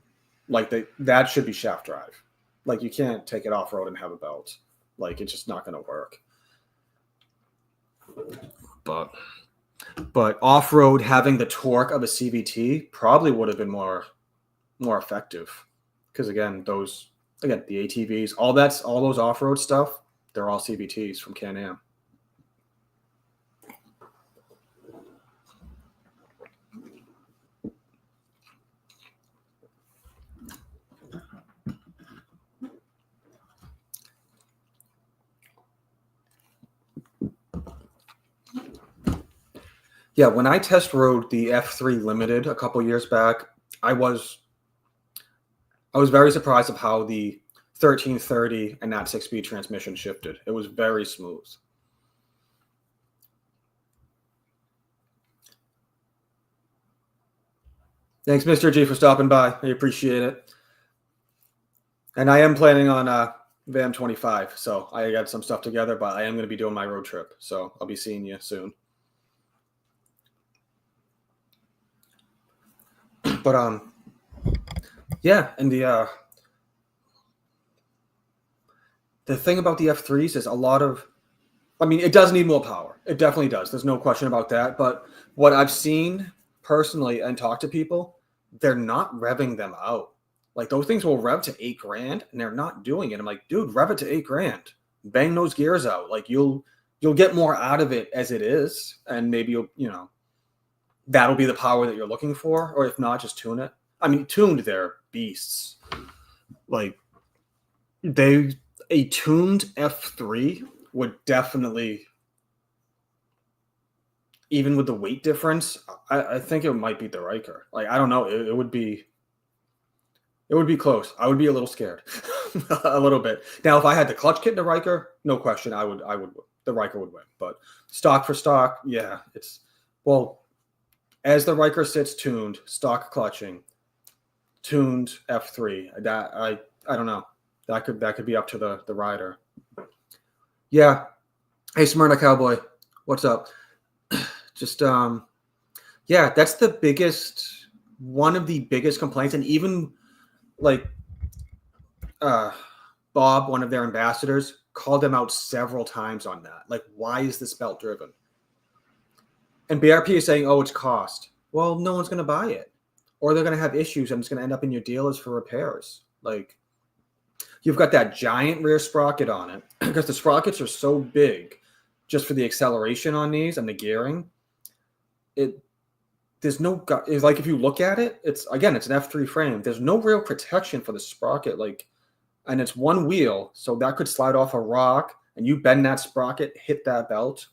Like, that should be shaft drive. Like, you can't take it off road and have a belt. Like, it's just not going to work. But off road, having the torque of a CVT probably would have been more effective, because again, the ATVs, all those off road stuff, they're all CVTs from Can-Am. Yeah, when I test rode the F3 Limited a couple years back, I was very surprised of how the 1330 and that 6-speed transmission shifted. It was very smooth. Thanks, Mr. G, for stopping by. I appreciate it. And I am planning on VAM 25, so I got some stuff together, but I am going to be doing my road trip, so I'll be seeing you soon. But yeah, and the thing about the F3s is it does need more power. It definitely does. There's no question about that. But what I've seen personally and talked to people, they're not revving them out. Like, those things will rev to $8,000 and they're not doing it. I'm like, dude, rev it to $8,000. Bang those gears out. Like, you'll get more out of it as it is, and maybe that'll be the power that you're looking for, or if not, just tune it. I mean, tuned, they're beasts. Like, a tuned F3 would definitely, even with the weight difference, I think it might beat the Riker. Like, I don't know, it would be close. I would be a little scared, a little bit. Now, if I had the clutch kit in the Riker, no question, the Riker would win. But stock for stock, yeah, as the Riker sits tuned, stock clutching, tuned F3. That I don't know. That could be up to the rider. Yeah. Hey, Smyrna Cowboy. What's up? Just yeah, that's one of the biggest complaints, and even like uh Bob, one of their ambassadors, called them out several times on that. Like, why is this belt driven? And BRP is saying, oh, it's cost. Well, no one's going to buy it, or they're going to have issues, and it's going to end up in your dealers for repairs. Like, you've got that giant rear sprocket on it because the sprockets are so big just for the acceleration on these and the gearing. There's no, it's like, if you look at it, it's an F3 frame. There's no real protection for the sprocket. Like, and it's one wheel, so that could slide off a rock, and you bend that sprocket, hit that belt,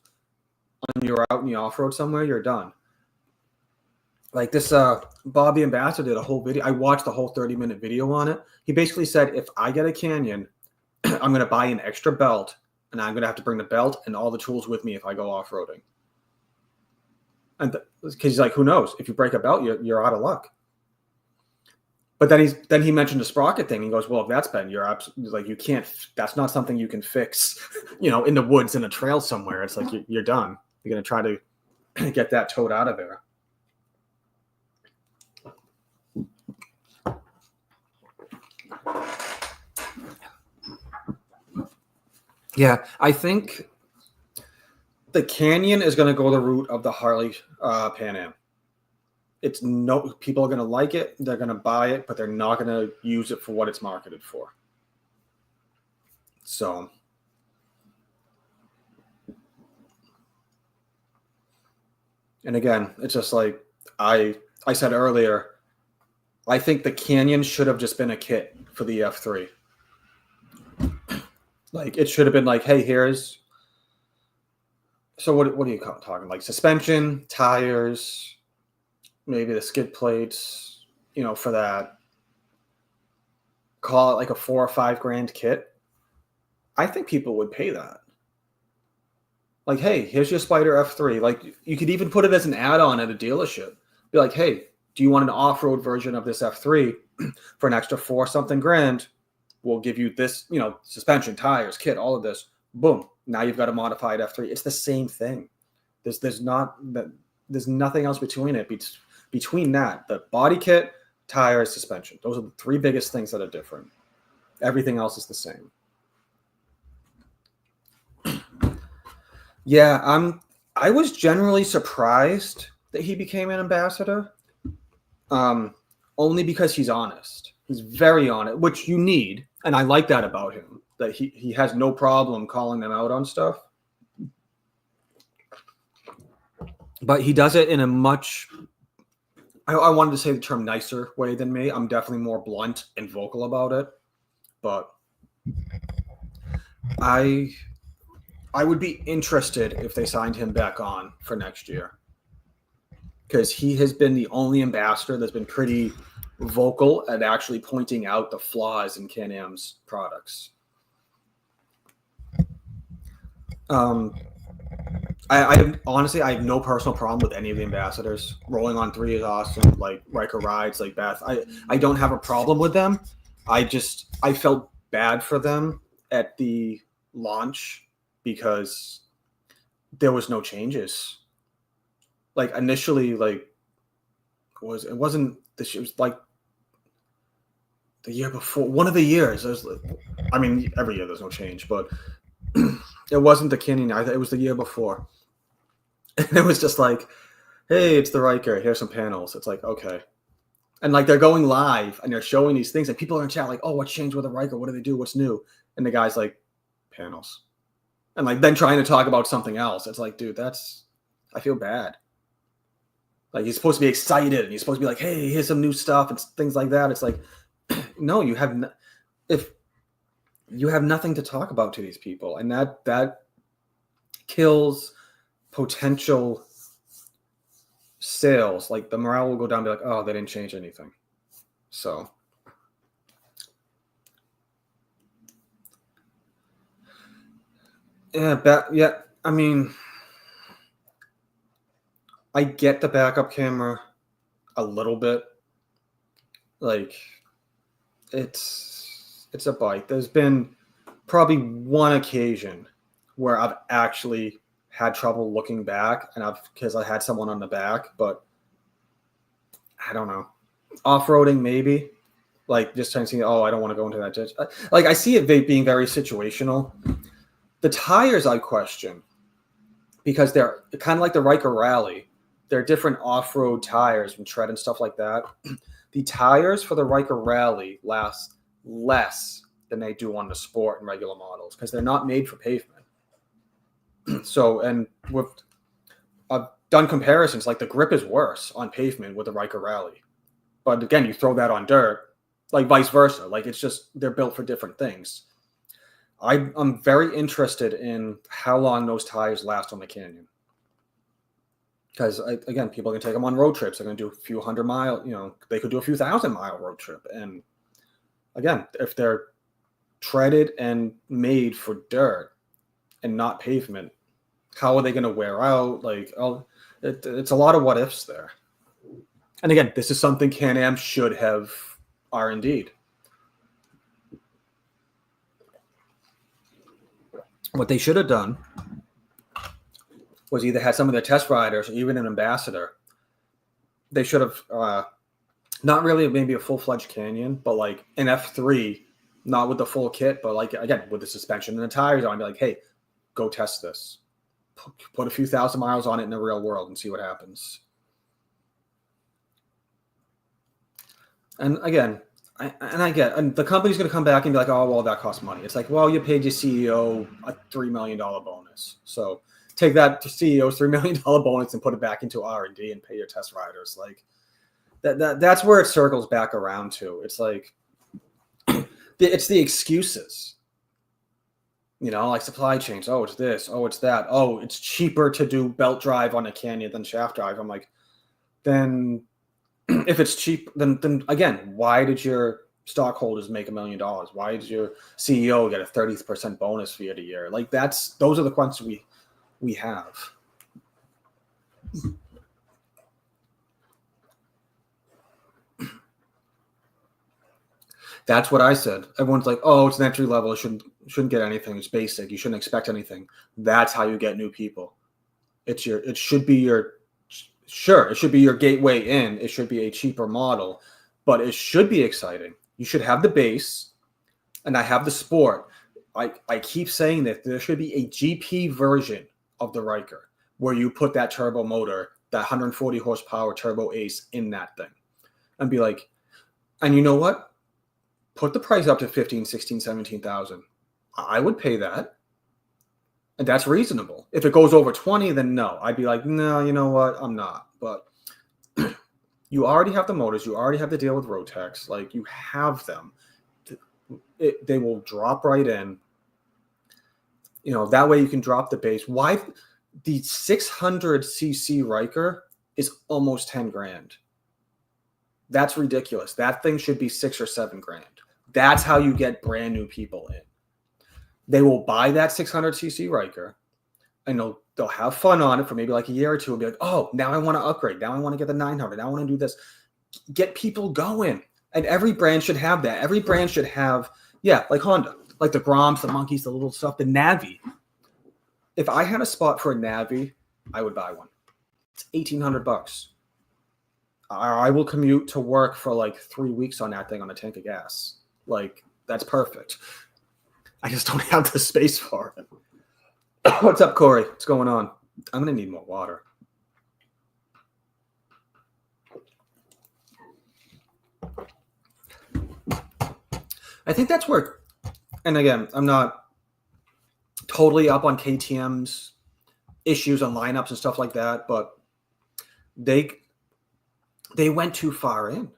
and you're out in the off-road somewhere, you're done. Like this, Bobby Ambassador did a whole video. I watched the whole 30-minute video on it. He basically said, if I get a Canyon, I'm going to buy an extra belt, and I'm going to have to bring the belt and all the tools with me if I go off-roading. And because he's like, who knows? If you break a belt, you're out of luck. But then he mentioned the sprocket thing. He goes, well, if that's been, you're absolutely like, you can't. That's not something you can fix, in the woods in a trail somewhere. It's like you're done. You're gonna try to get that towed out of there. Yeah, I think the Canyon is going to go the route of the Harley Pan Am. People are going to like it, they're going to buy it, but they're not going to use it for what it's marketed for. So, and again, it's just like I said earlier, I think the Canyon should have just been a kit for the F3. Like, it should have been like, hey, here's, so what are you talking? Like suspension, tires, maybe the skid plates, for that. Call it like a $4 or $5 grand kit. I think people would pay that. Like, hey, here's your Spider F3. Like, you could even put it as an add-on at a dealership. Be like, hey, do you want an off-road version of this F3 for an extra $4 something grand? We'll give you this, suspension, tires, kit, all of this. Boom. Now you've got a modified F3. It's the same thing. There's nothing else between it. Between that, the body kit, tires, suspension. Those are the three biggest things that are different. Everything else is the same. Yeah, I was generally surprised that he became an ambassador. Only because he's honest. He's very honest, which you need, and I like that about him. That he has no problem calling them out on stuff. But he does it in a much, I wanted to say the term nicer way than me. I'm definitely more blunt and vocal about it. But I would be interested if they signed him back on for next year. Because he has been the only ambassador that's been pretty vocal at actually pointing out the flaws in Can-Am's products. I honestly, I have no personal problem with any of the ambassadors. Rolling on 3 is awesome. Like Riker Rides, like Beth. I don't have a problem with them. I felt bad for them at the launch because there was no changes. Like initially, like it wasn't this. It was like the year before. One of the years. Every year there's no change, but it wasn't the Canyon. It was the year before. And it was just like, hey, it's the Riker. Here's some panels. It's like, okay. And like they're going live and they're showing these things and people are in chat like, oh, what's changed with the Riker? What do they do? What's new? And the guy's like, panels. And like then trying to talk about something else. It's like, dude, I feel bad. Like he's supposed to be excited and he's supposed to be like, hey, here's some new stuff and things like that. It's like, no, if you have nothing to talk about to these people, and that kills potential sales. Like the morale will go down, be like, oh, they didn't change anything. So yeah, I mean, I get the backup camera a little bit. Like it's a bike. There's been probably one occasion where I've actually had trouble looking back, and because I had someone on the back, but I don't know. Off-roading, maybe. Like, just trying to see, I don't want to go into that ditch. Like, I see it being very situational. The tires, I question, because they're kind of like the Riker Rally. They're different off-road tires from tread and stuff like that. The tires for the Riker Rally last less than they do on the sport and regular models because they're not made for pavement. So, and I've done comparisons, like the grip is worse on pavement with the Riker Rally. But again, you throw that on dirt, like vice versa. Like, it's just, they're built for different things. I'm very interested in how long those tires last on the Canyon. Because, again, people can take them on road trips. They're going to do a few 100-mile, they could do a few 1,000-mile road trip. And again, if they're treaded and made for dirt and not pavement, how are they going to wear out? Like, it's a lot of what ifs there. And again, this is something Can-Am should have R&D'd. What they should have done was either had some of their test riders or even an ambassador. They should have not really maybe a full-fledged Canyon, but like an F3, not with the full kit, but like, again, with the suspension and the tires on, be like, hey, go test this. Put a few 1,000 miles on it in the real world and see what happens. And again, and the company's going to come back and be like, oh, well, that costs money. It's like, well, you paid your CEO a $3 million bonus. So take that CEO's $3 million bonus and put it back into R&D and pay your test riders. Like, that's where it circles back around to. It's like, it's the excuses. Like supply chains. Oh, it's this. Oh, it's that. Oh, it's cheaper to do belt drive on a Canyon than shaft drive. I'm like, then if it's cheap, then again, why did your stockholders make $1 million? Why did your CEO get a 30% bonus for you a year? Like, those are the questions we have. That's what I said. Everyone's like, oh, it's an entry level. It shouldn't get anything. It's basic. You shouldn't expect anything. That's how you get new people. It should be your gateway in. It should be a cheaper model, but it should be exciting. You should have the base, and I have the sport. I keep saying that there should be a GP version of the Riker where you put that turbo motor, that 140 horsepower turbo ace in that thing, and be like, and you know what? Put the price up to 15, 16, 17,000. I would pay that. And that's reasonable. If it goes over 20, then no. I'd be like, no, you know what? I'm not. But you already have the motors. You already have to deal with Rotex. Like, you have them. They will drop right in. That way you can drop the base. Why? The 600cc Riker is almost 10 grand. That's ridiculous. That thing should be 6 or 7 grand. That's how you get brand new people in. They will buy that 600cc Riker, and they'll have fun on it for maybe like a year or two and be like, oh, now I want to upgrade. Now I want to get the 900. Now I want to do this. Get people going. And every brand should have that. Every brand should have, like Honda, like the Groms, the Monkeys, the little stuff, the Navi. If I had a spot for a Navi, I would buy one. It's $1,800. I will commute to work for like 3 weeks on that thing on a tank of gas. Like, that's perfect. I just don't have the space for it. What's up, Corey? What's going on? I'm going to need more water. I think that's where, and again, I'm not totally up on KTM's issues on lineups and stuff like that, but they went too far in.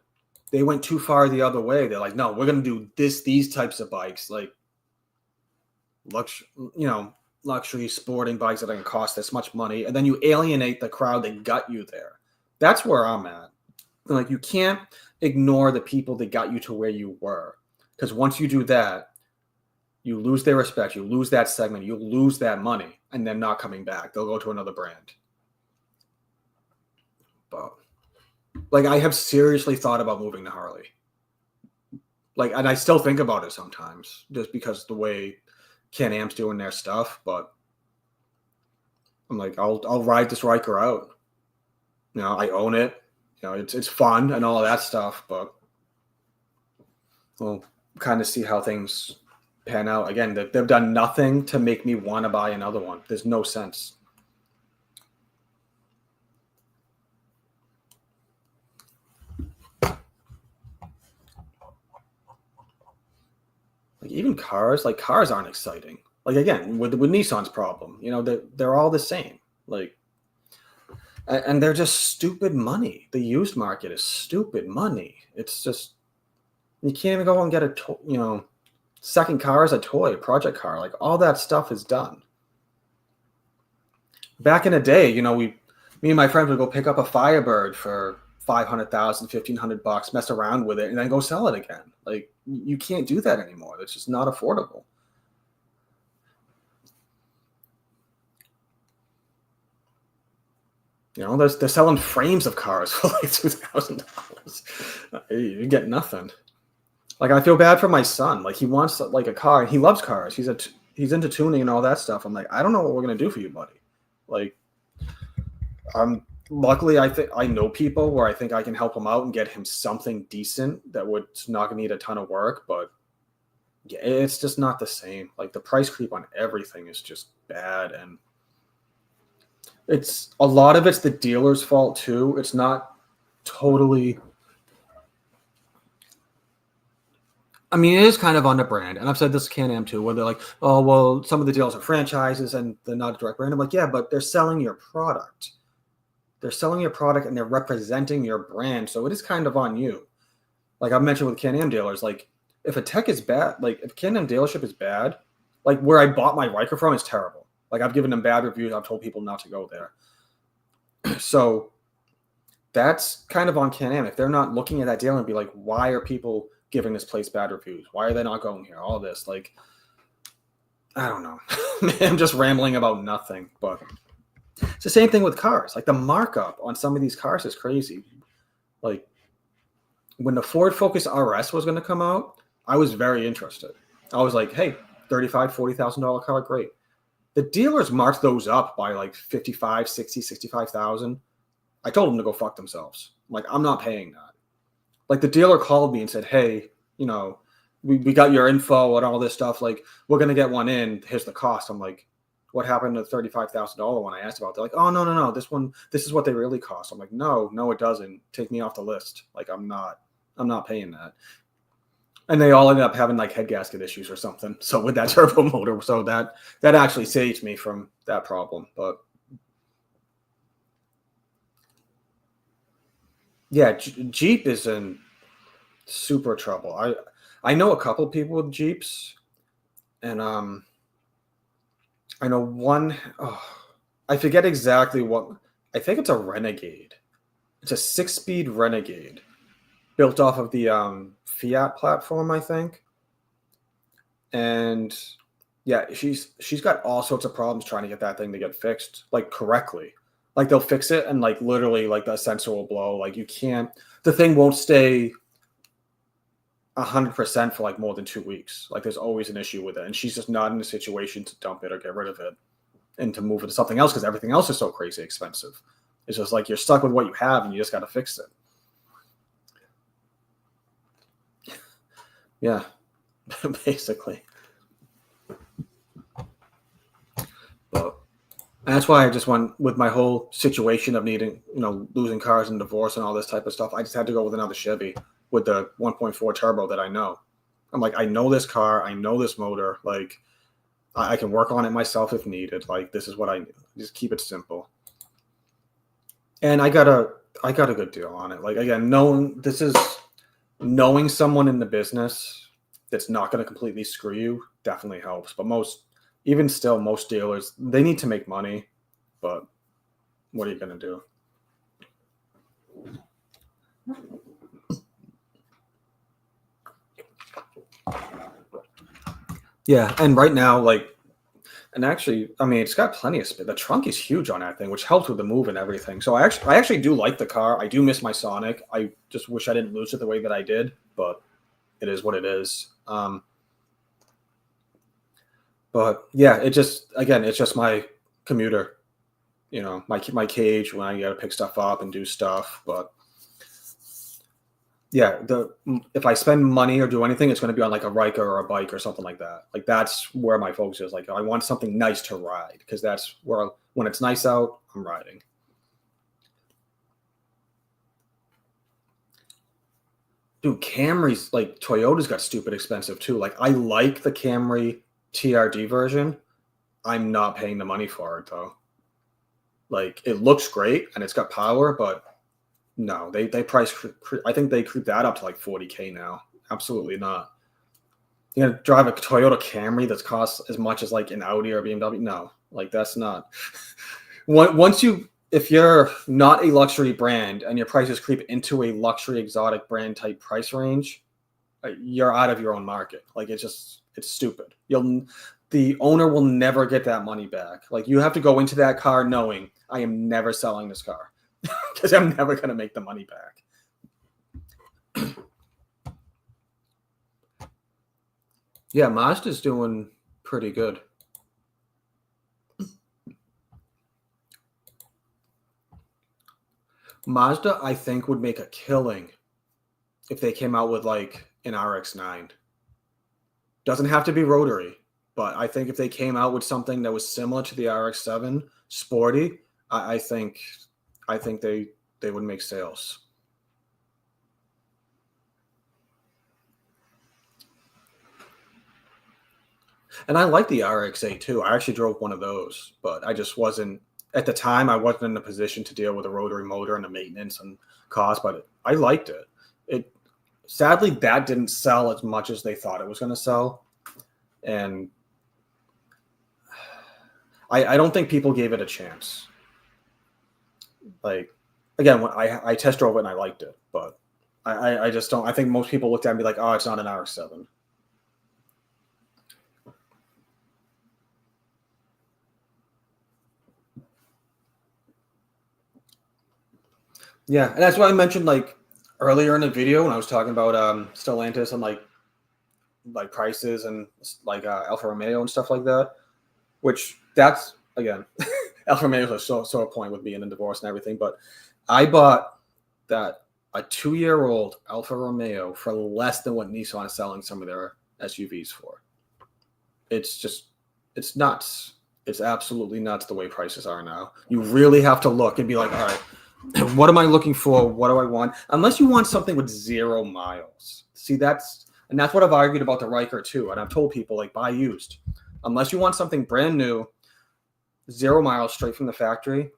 They went too far the other way. They're like, no, we're going to do these types of bikes, like luxury sporting bikes that are going to cost this much money, and then you alienate the crowd that got you there. That's where I'm at. Like, you can't ignore the people that got you to where you were, because once you do that, you lose their respect, you lose that segment, you lose that money, and they're not coming back. They'll go to another brand. But like, I have seriously thought about moving to Harley. Like, and I still think about it sometimes, just because the way Can-Am's doing their stuff, but I'm like, I'll ride this Riker out. I own it. It's fun and all of that stuff, but we'll kind of see how things pan out. Again, they've done nothing to make me want to buy another one. There's no sense. Like even cars, like cars aren't exciting. Like again, with Nissan's problem, they're all the same. Like, and they're just stupid money. The used market is stupid money. It's just you can't even go and get second car as a toy, project car. Like all that stuff is done. Back in the day, me and my friends would go pick up a Firebird for 500,000, $1,500, mess around with it, and then go sell it again. Like you can't do that anymore. It's just not affordable. They're selling frames of cars for like $2,000. You get nothing. Like I feel bad for my son. Like he wants like a car, and he loves cars. He's into tuning and all that stuff. I'm like, I don't know what we're gonna do for you, buddy. Like, luckily I think I know people where I think I can help him out and get him something decent that would not gonna need a ton of work. But yeah, it's just not the same. Like the price creep on everything is just bad, and it's a lot of it's the dealer's fault too. It's not totally. I mean, it is kind of on the brand, and I've said this to Can-Am too, where they're like, "Oh, well, some of the dealers are franchises and they're not a direct brand." I'm like, "Yeah, but they're selling your product. They're selling your product and they're representing your brand, so it is kind of on you." Like I mentioned with Can-Am dealers, like if a tech is bad, like if Can-Am dealership is bad, like where I bought my Riker from is terrible. Like I've given them bad reviews. I've told people not to go there. So that's kind of on Can-Am. If they're not looking at that dealer and be like, why are people giving this place bad reviews? Why are they not going here? All this, like, I don't know. I'm just rambling about nothing, but it's the same thing with cars. Like the markup on some of these cars is crazy. Like when the Ford Focus RS was going to come out, I was very interested. I was like, hey, $35,000, $40,000 car, great. The dealers marked those up by like 55, 60, 65,000. I told them to go fuck themselves. Like, I'm not paying that. Like the dealer called me and said, hey, we got your info and all this stuff. Like, we're going to get one in. Here's the cost. I'm like, what happened to the $35,000 one I asked about? They're like, oh, no. This is what they really cost. I'm like, no, it doesn't. Take me off the list. Like, I'm not paying that. And they all ended up having like head gasket issues or something. So with that turbo motor, so that actually saved me from that problem. But yeah, Jeep is in super trouble. I know a couple people with Jeeps, and I know one. Oh, I forget exactly what. I think it's a Renegade. It's a 6-speed Renegade, built off of the Fiat platform, I think. And yeah, she's got all sorts of problems trying to get that thing to get fixed, like correctly. Like they'll fix it and like literally like the sensor will blow. Like the thing won't stay 100% for like more than 2 weeks. Like there's always an issue with it, and she's just not in a situation to dump it or get rid of it and to move it to something else because everything else is so crazy expensive. It's just like you're stuck with what you have and you just got to fix it. Yeah, basically. But and that's why I just went with my whole situation of needing, losing cars and divorce and all this type of stuff. I just had to go with another Chevy with the 1.4 turbo that I know. I'm like, I know this car, I know this motor. Like, I can work on it myself if needed. Like, this is what I need. Just keep it simple. And I got a good deal on it. Like again, knowing someone in the business that's not going to completely screw you definitely helps. But most dealers, they need to make money. But what are you going to do? Yeah, and right now, and actually, I mean, it's got plenty of space. The trunk is huge on that thing, which helps with the move and everything. So I actually do like the car. I do miss my Sonic. I just wish I didn't lose it the way that I did, but it is what it is. But yeah, it's just my commuter. my cage when I got to pick stuff up and do stuff. But yeah, if I spend money or do anything, it's going to be on like a Riker or a bike or something like that. Like that's where my focus is. Like I want something nice to ride because that's where when it's nice out, I'm riding. Dude, Camrys, like Toyota's got stupid expensive too. Like I like the Camry TRD version. I'm not paying the money for it though. Like it looks great and it's got power, but no, they price. I think they creep that up to like 40K now. Absolutely not. You're gonna drive a Toyota Camry that's costs as much as like an Audi or a BMW. No, like that's not. Once if you're not a luxury brand and your prices creep into a luxury exotic brand type price range, you're out of your own market. Like it's stupid. The owner will never get that money back. Like you have to go into that car knowing I am never selling this car because I'm never going to make the money back. Yeah, Mazda's doing pretty good. Mazda, I think, would make a killing if they came out with like an RX-9. Doesn't have to be rotary, but I think if they came out with something that was similar to the RX-7, sporty, I think they would make sales. And I like the RX-8 too. I actually drove one of those, but I just wasn't at the time. I wasn't in a position to deal with a rotary motor and the maintenance and cost, but I liked it. It sadly that didn't sell as much as they thought it was going to sell, and I don't think people gave it a chance. Like again, when I test drove it and I liked it, but I just don't. I think most people looked at me like, oh, it's not an RX-7. Yeah, and that's why I mentioned like earlier in the video when I was talking about Stellantis and like prices and like Alfa Romeo and stuff like that. Which that's again, Alfa Romeo is a sore point with being in divorce and everything. But I bought that a 2-year-old Alfa Romeo for less than what Nissan is selling some of their SUVs for. It's nuts. It's absolutely nuts the way prices are now. You really have to look and be like, all right, what am I looking for? What do I want? Unless you want something with 0 miles. See, that's what I've argued about the Riker too. And I've told people like buy used. Unless you want something brand new, 0 miles straight from the factory,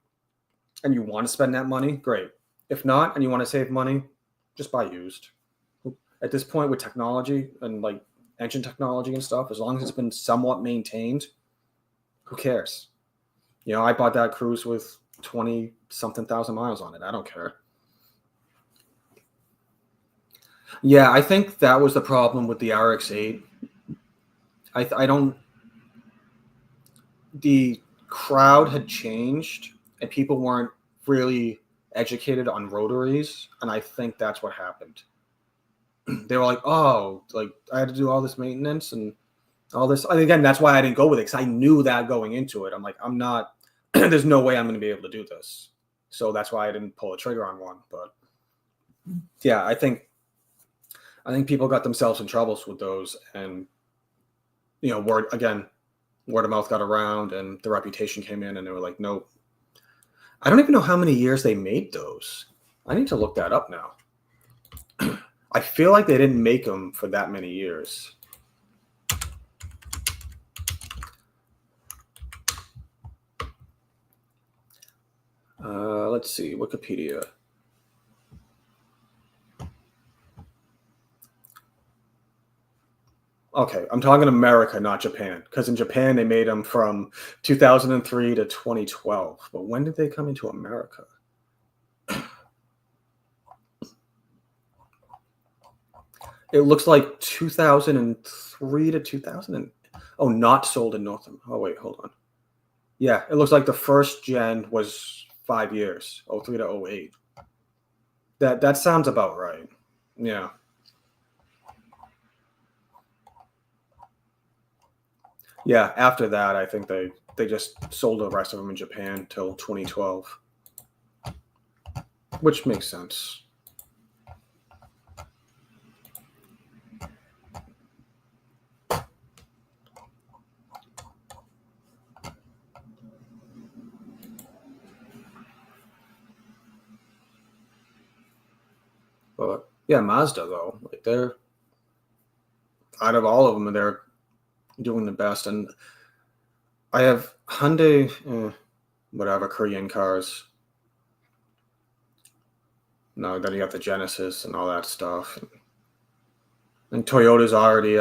and you want to spend that money, great. If not, and you want to save money, just buy used. At this point with technology and like engine technology and stuff, as long as it's been somewhat maintained, who cares? I bought that Cruise with 20-something thousand miles on it. I don't care. Yeah, I think that was the problem with the RX-8. I don't. The crowd had changed, and people weren't really educated on rotaries, and I think that's what happened. They were like, "Oh, like I had to do all this maintenance and all this." And again, that's why I didn't go with it because I knew that going into it. I'm like, I'm not. There's no way I'm going to be able to do this. So that's why I didn't pull the trigger on one. But yeah, I think people got themselves in troubles with those, and word of mouth got around, and the reputation came in, and they were like, nope. I don't even know how many years they made those. I need to look that up now. I feel like they didn't make them for that many years. Let's see, Wikipedia. Okay, I'm talking America, not Japan, because in Japan they made them from 2003 to 2012. But when did they come into America? It looks like 2003 to 2000. Oh, not sold in North America. Oh, wait, hold on. Yeah, it looks like the first gen was 5 years, 03 to 08. That sounds about right. Yeah. Yeah, after that, I think they just sold the rest of them in Japan till 2012, which makes sense. But yeah, Mazda though, like they're out of all of them, they're doing the best. And I have Hyundai, whatever Korean cars. No, then you got the Genesis and all that stuff. And Toyota's already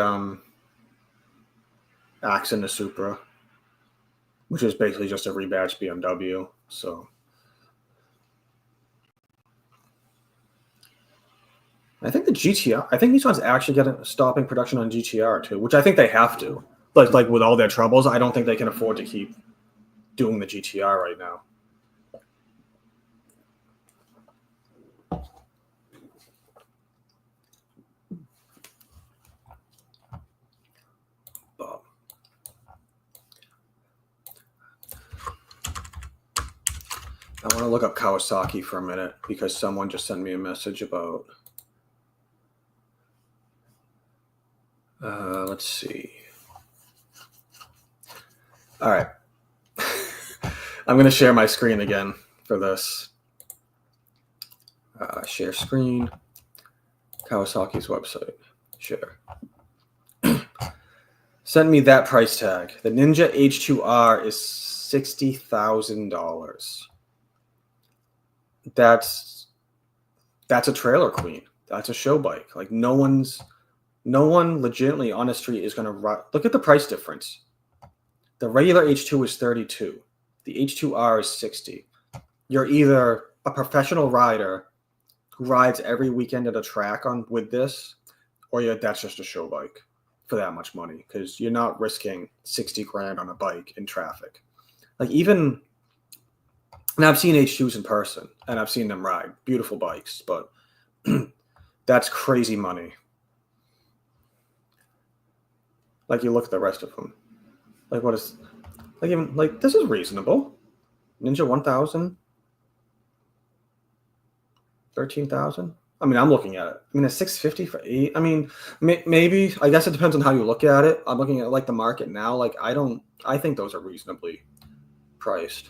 axing the Supra, which is basically just a rebadged BMW. So I think the GTR. I think Nissan's actually stopping production on GTR too, which I think they have to. Like with all their troubles, I don't think they can afford to keep doing the GTR right now. But I want to look up Kawasaki for a minute because someone just sent me a message about. Let's see. All right. I'm going to share my screen again for this. Share screen. Kawasaki's website. Share. Send me that price tag. The Ninja H2R is $60,000. That's a trailer queen. That's a show bike. Like no one legitimately on the street is going to look at the price difference. The regular H2 is 32. The H2R is 60. You're either a professional rider who rides every weekend at a track with this, or that's just a show bike for that much money because you're not risking 60 grand on a bike in traffic. Like even, and I've seen H2s in person and I've seen them ride beautiful bikes, but that's crazy money. Like you look at the rest of them. Like what is, like even like this is reasonable. Ninja 1000, 13,000. I mean, I'm looking at it. I mean, a 650 for 8. I mean, maybe. I guess it depends on how you look at it. I'm looking at like the market now. Like I think those are reasonably priced.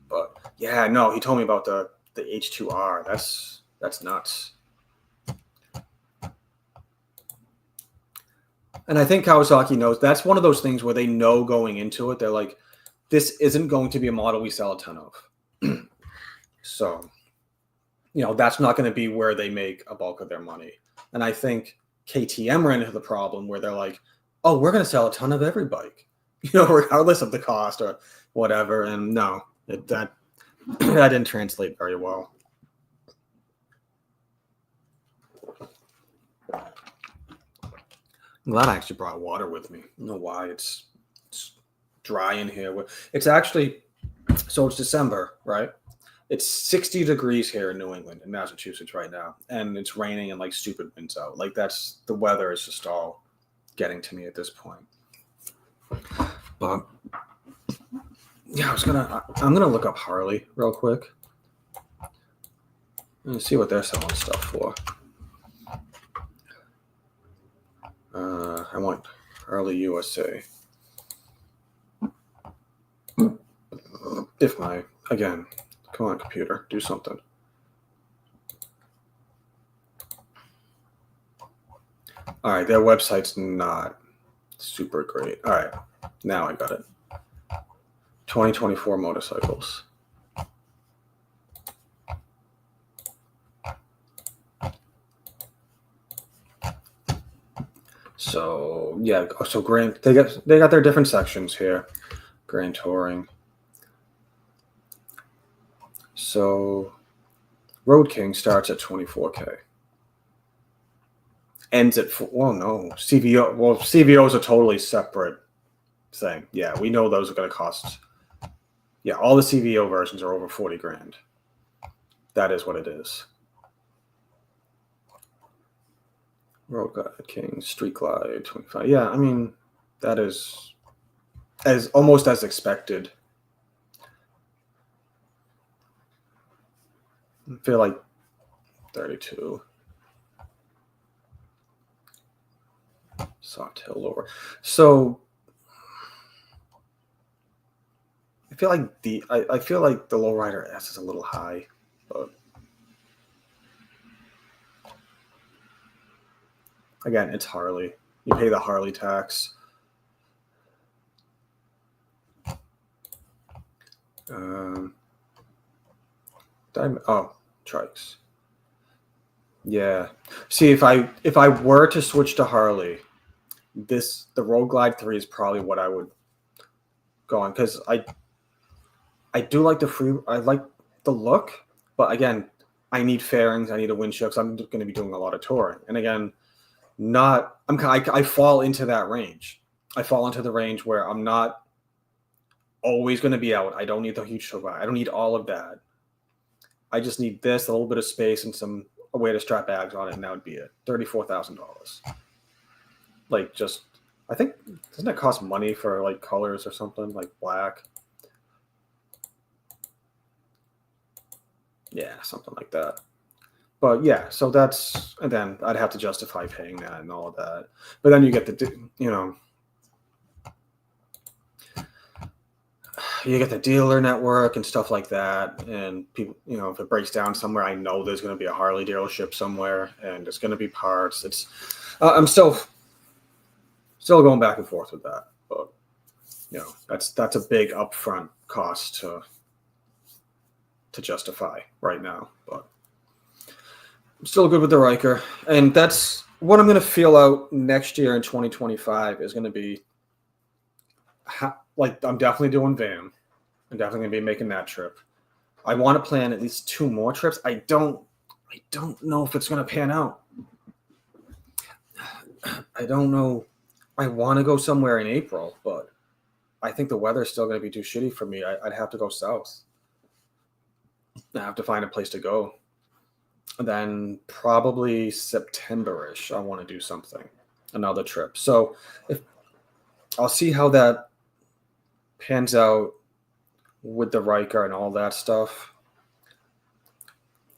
But yeah, no, he told me about the H2R. That's nuts. And I think Kawasaki knows that's one of those things where they know going into it. They're like, this isn't going to be a model we sell a ton of. So, that's not going to be where they make a bulk of their money. And I think KTM ran into the problem where they're like, oh, we're going to sell a ton of every bike, regardless of the cost or whatever. And no, that didn't translate very well. I'm glad I actually brought water with me. I don't know why it's dry in here. It's actually, so it's December, right? It's 60 degrees here in New England, in Massachusetts right now. And it's raining and like stupid winds out. Like the weather is just all getting to me at this point. But yeah, I'm going to look up Harley real quick. And see what they're selling stuff for. I want Harley USA. Again, come on, computer, do something. All right, their website's not super great. All right, now I got it. 2024 motorcycles. So yeah, so Grand, they got their different sections here. Grand Touring. So Road King starts at 24K. Ends at CVO. Well, CVO is a totally separate thing. Yeah, we know those are going to cost. Yeah, all the CVO versions are over 40 grand. That is what it is. Road King, Street Glide, 25. Yeah, I mean, that is as almost as expected. I feel like 32. Soft hill lower. So I feel like I feel like the lowrider S is a little high, but again, it's Harley. You pay the Harley tax. Trikes. Yeah. See, if I were to switch to Harley, the Road Glide 3 is probably what I would go on, because I do like I like the look, but again, I need fairings, I need a windshield, because I'm going to be doing a lot of touring. And again, I fall into that range. I fall into the range where I'm not always going to be out. I don't need the huge tow bar. I don't need all of that. I just need this, a little bit of space, and a way to strap bags on it, and that would be it. $34,000. Like, just, I think, doesn't that cost money for like colors or something, like black? Yeah, something like that. But yeah, so and then I'd have to justify paying that and all of that. But then you get you get the dealer network and stuff like that. And people, if it breaks down somewhere, I know there's going to be a Harley dealership somewhere, and it's going to be parts. I'm still going back and forth with that, but that's a big upfront cost to justify right now. But I'm still good with the Riker, and that's what I'm going to feel out next year in 2025 is going to be like, I'm definitely doing van. I'm definitely going to be making that trip. I want to plan at least 2 more trips. I don't know if it's going to pan out. I don't know. I want to go somewhere in April, but I think the weather's still going to be too shitty for me. I'd have to go south. I have to find a place to go. And then probably September-ish, I want to do another trip. So I'll see how that pans out with the Riker and all that stuff.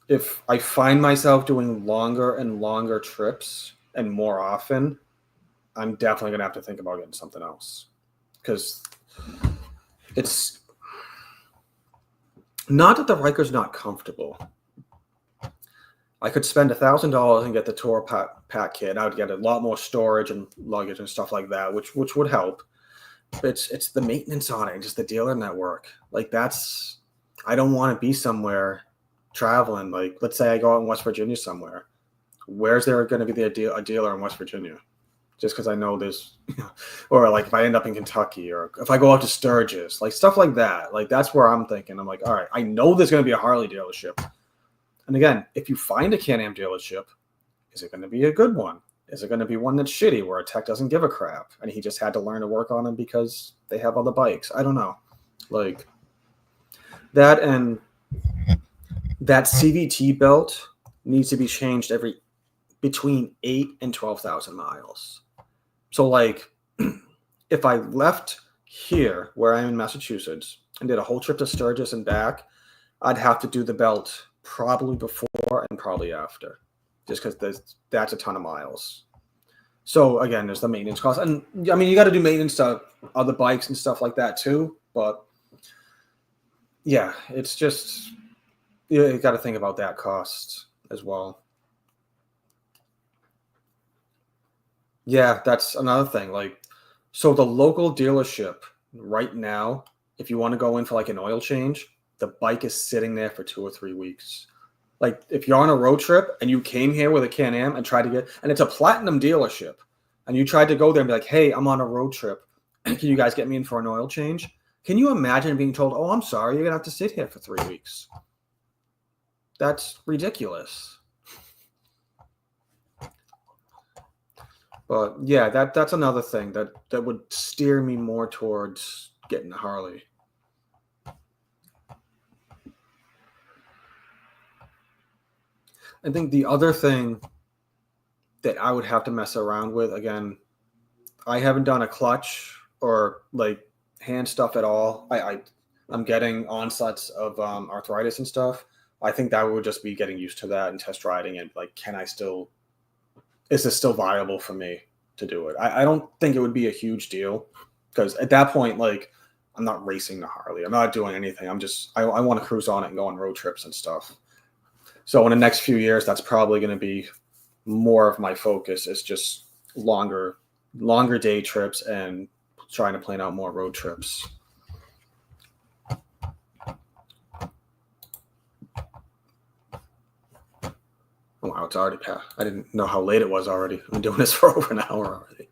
If I find myself doing longer and longer trips and more often, I'm definitely going to have to think about getting something else. Because it's not that the Riker's not comfortable. I could spend $1,000 and get the tour pack kit. I would get a lot more storage and luggage and stuff like that, which would help. But it's the maintenance on it, just the dealer network. Like, I don't want to be somewhere traveling. Like, let's say I go out in West Virginia somewhere. Where's there going to be a dealer in West Virginia? Just because I know there's, or like if I end up in Kentucky, or if I go out to Sturgis, like stuff like that. Like, that's where I'm thinking. I'm like, all right, I know there's going to be a Harley dealership. And again, if you find a Can-Am dealership, is it going to be a good one? Is it going to be one that's shitty where a tech doesn't give a crap and he just had to learn to work on them because they have other bikes? I don't know. Like, that, and that CVT belt needs to be changed between 8 and 12,000 miles. So, like, if I left here where I'm in Massachusetts and did a whole trip to Sturgis and back, I'd have to do the belt probably before and probably after, just because that's a ton of miles. So again, there's the maintenance cost, and I mean, you got to do maintenance to other bikes and stuff like that too. But yeah, it's just, you got to think about that cost as well. Yeah, that's another thing. Like, so the local dealership right now, if you want to go in for like an oil change, the bike is sitting there for 2 or 3 weeks. Like, if you're on a road trip and you came here with a Can-Am and tried to and it's a platinum dealership, and you tried to go there and be like, hey, I'm on a road trip. Can you guys get me in for an oil change? Can you imagine being told, oh, I'm sorry, you're going to have to sit here for 3 weeks? That's ridiculous. But yeah, that's another thing that would steer me more towards getting a Harley. I think the other thing that I would have to mess around with, again, I haven't done a clutch or like hand stuff at all. I'm getting onsets of arthritis and stuff. I think that would just be getting used to that and test riding and like, is this still viable for me to do it? I don't think it would be a huge deal because at that point, like, I'm not racing the Harley. I'm not doing anything. I want to cruise on it and go on road trips and stuff. So in the next few years, that's probably going to be more of my focus, is just longer day trips and trying to plan out more road trips. Oh, wow, it's already past. I didn't know how late it was already. I've been doing this for over an hour already.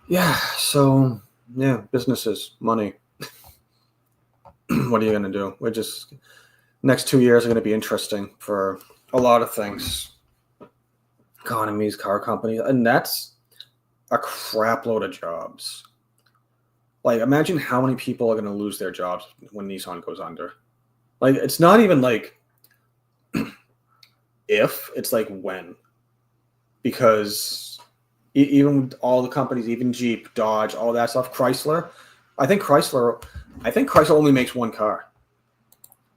Yeah, so, yeah, businesses, money. What are you going to do? Next 2 years are going to be interesting for a lot of things. Economies, car companies, and that's a crap load of jobs. Like, imagine how many people are going to lose their jobs when Nissan goes under. Like, it's not even like if, it's like when. Because even all the companies, even Jeep, Dodge, all that stuff, Chrysler, I think Chrysler only makes one car.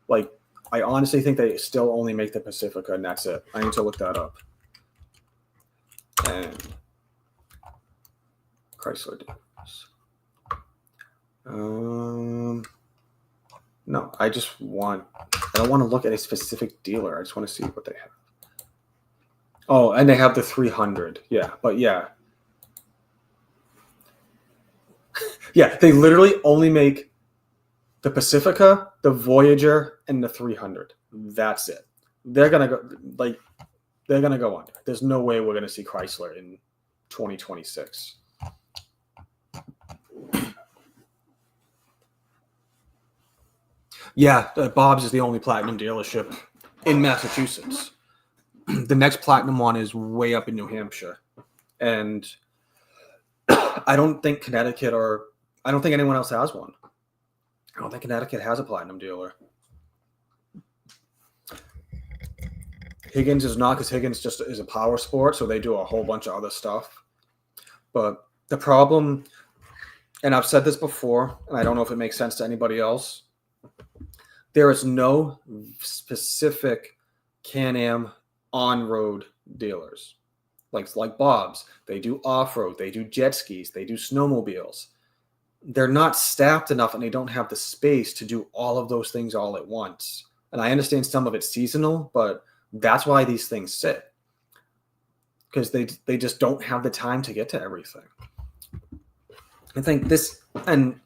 Like, I honestly think they still only make the Pacifica, and that's it. I need to look that up. And Chrysler dealers. No, I don't want to look at a specific dealer. I just want to see what they have. Oh, and they have the 300. Yeah, but yeah. Yeah, they literally only make the Pacifica, the Voyager, and the 300. That's it. They're gonna go under. There's no way we're gonna see Chrysler in 2026. Yeah, Bob's is the only platinum dealership in Massachusetts. The next platinum one is way up in New Hampshire, and I don't think anyone else has one. I don't think Connecticut has a platinum dealer. Higgins is not, because Higgins just is a power sport, so they do a whole bunch of other stuff. But the problem, and I've said this before, and I don't know if it makes sense to anybody else, there is no specific Can-Am on-road dealers. Like Bob's, they do off-road, they do jet skis, they do snowmobiles. They're not staffed enough, and they don't have the space to do all of those things all at once. And I understand some of it's seasonal, but that's why these things sit, because they just don't have the time to get to everything. I think this, and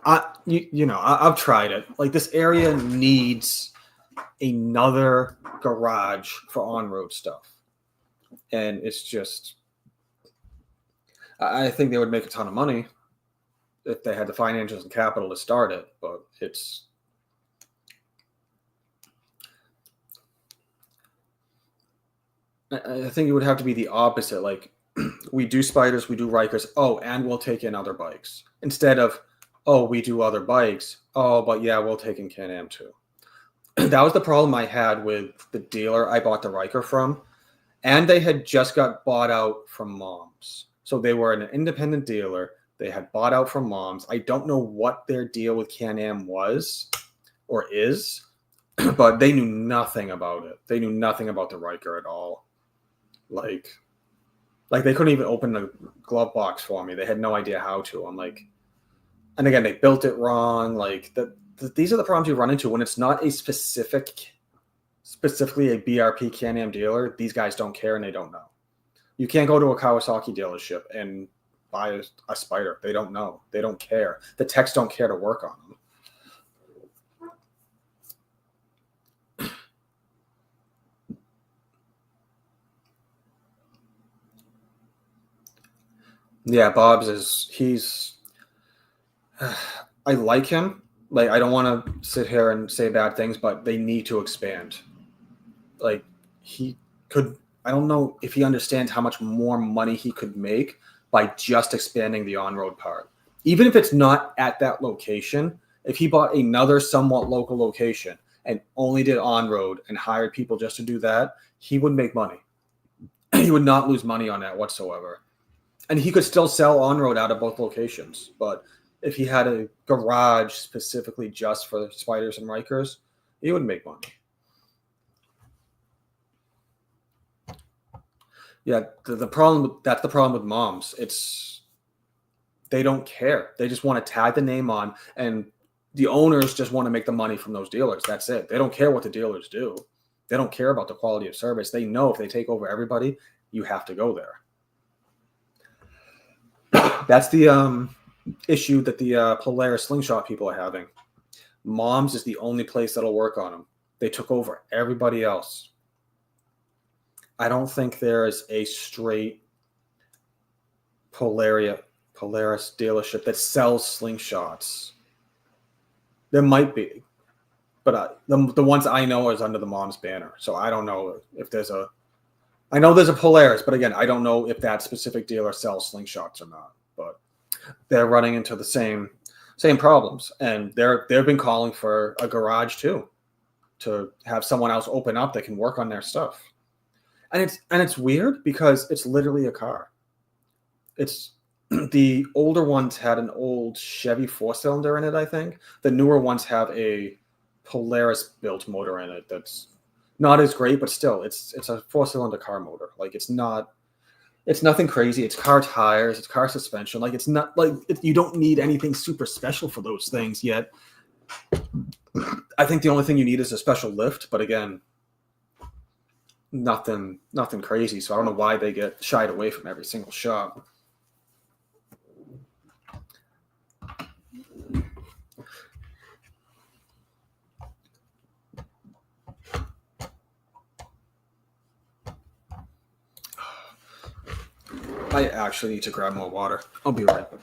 I've tried it. Like, this area needs another garage for on-road stuff, and it's just, I think they would make a ton of money if they had the financials and capital to start it, but I think it would have to be the opposite. Like, we do Spiders, we do Rikers, and we'll take in other bikes. Instead of, we do other bikes, but yeah, we'll take in Can-Am too. That was the problem I had with the dealer I bought the Riker from, and they had just got bought out from Moms. So they were an independent dealer. They had bought out from Moms. I don't know what their deal with Can-Am was or is, but they knew nothing about it. They knew nothing about the Riker at all. Like they couldn't even open the glove box for me. They had no idea how to. I'm like, and again, they built it wrong. Like, these are the problems you run into when it's not a specifically a BRP Can-Am dealer. These guys don't care and they don't know. You can't go to a Kawasaki dealership and buy a Spider. They don't know. They don't care. The techs don't care to work on them. Yeah, Bob's I like him. Like, I don't want to sit here and say bad things, but they need to expand. Like, I don't know if he understands how much more money he could make by just expanding the on-road part. Even if it's not at that location, if he bought another somewhat local location and only did on-road and hired people just to do that, he would make money. He would not lose money on that whatsoever. And he could still sell on-road out of both locations. But if he had a garage specifically just for spiders and Rikers, he would make money. Yeah, the problem, that's the problem with moms. They don't care. They just want to tag the name on, and the owners just want to make the money from those dealers. That's it. They don't care what the dealers do. They don't care about the quality of service. They know if they take over everybody, you have to go there. That's the issue that the Polaris slingshot people are having. Mom's is the only place that'll work on them. They took over everybody else. I don't think there is a straight Polaris dealership that sells slingshots. There might be, but the ones I know is under the Mom's banner. So I don't know if there's a. I know there's a Polaris, but again, I don't know if that specific dealer sells slingshots or not. But they're running into the same problems, and they've been calling for a garage too, to have someone else open up that can work on their stuff. And it's weird because it's literally a car. It's the older ones had an old Chevy 4-cylinder in it, I think. The newer ones have a Polaris built motor in it that's not as great, but still it's a 4-cylinder car motor. Like it's nothing crazy. It's car tires, it's car suspension. Like it's not like you don't need anything super special for those things yet. I think the only thing you need is a special lift, but again, nothing crazy. So I don't know why they get shied away from every single shop. I actually need to grab more water. I'll be right back.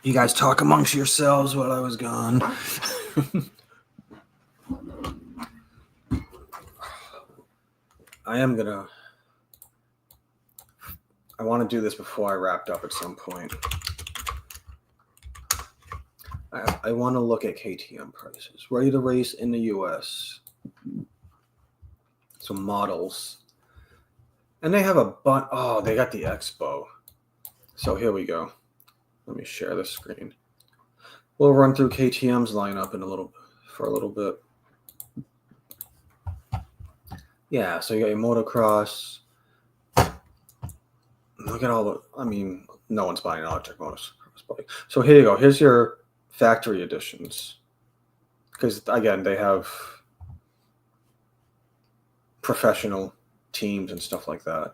You guys talk amongst yourselves while I was gone. I want to do this before I wrapped up at some point. I want to look at KTM prices. Ready to race in the US. Some models. And they have a bunch. Oh, they got the Expo. So here we go. Let me share the screen. We'll run through KTM's lineup for a little bit. Yeah, so you got your motocross. Look at all the. I mean, no one's buying an electric motocross bike. So here you go. Here's your factory editions. Because again, they have professional teams and stuff like that.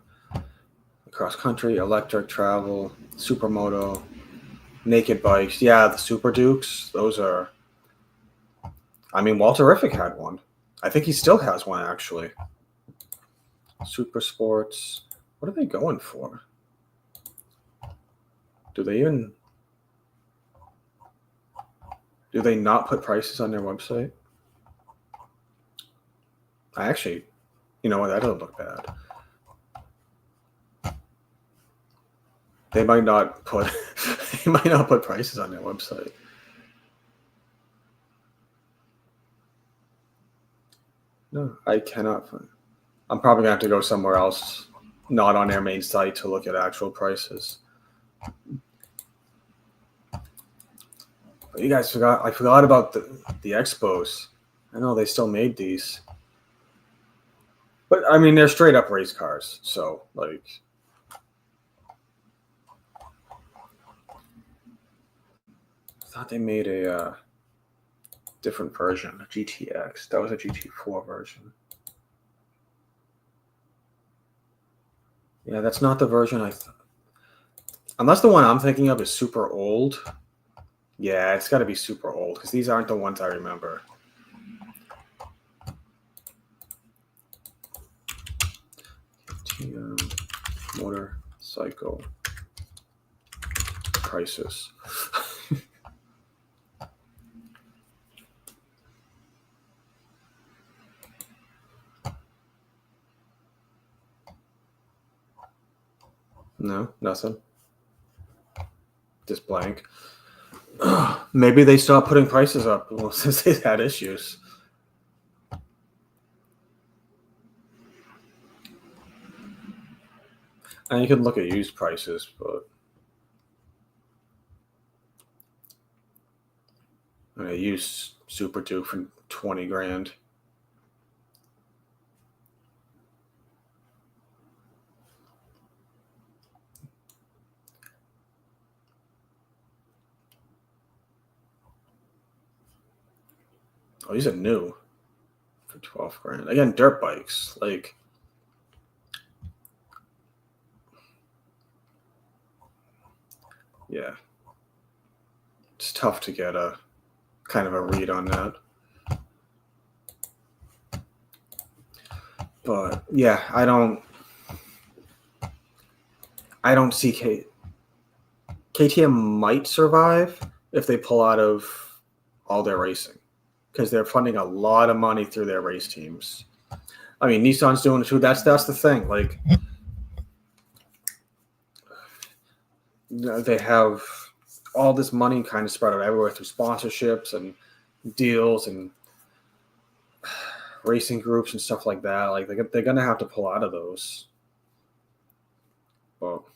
Cross country, electric, travel, supermoto. Naked bikes, yeah, the Super Dukes. Those are. I mean, Walterific had one. I think he still has one actually. Super Sports. What are they going for? Do they not put prices on their website? I actually, you know what? That doesn't look bad. They might not put prices on their website. No, I cannot find. I'm probably gonna have to go somewhere else, not on their main site, to look at actual prices. But you guys forgot. I forgot about the Expos. I know they still made these, but I mean they're straight up race cars. So like. I thought they made a different version, a GTX. That was a GT4 version. Yeah, that's not the version I thought. Unless the one I'm thinking of is super old. Yeah, it's got to be super old because these aren't the ones I remember. Motorcycle crisis. No, nothing. Just blank. Maybe they stopped putting prices up since they had issues. And you can look at used prices, but I used Super Duke for 20 grand. Oh, these are new for 12 grand. Again, dirt bikes. Like, yeah. It's tough to get a kind of a read on that. But yeah, I don't see KTM might survive if they pull out of all their racing because they're funding a lot of money through their race teams. I mean, Nissan's doing it too. That's the thing. Like, they have all this money kind of spread out everywhere through sponsorships and deals and racing groups and stuff like that. Like, they're gonna have to pull out of those. Well,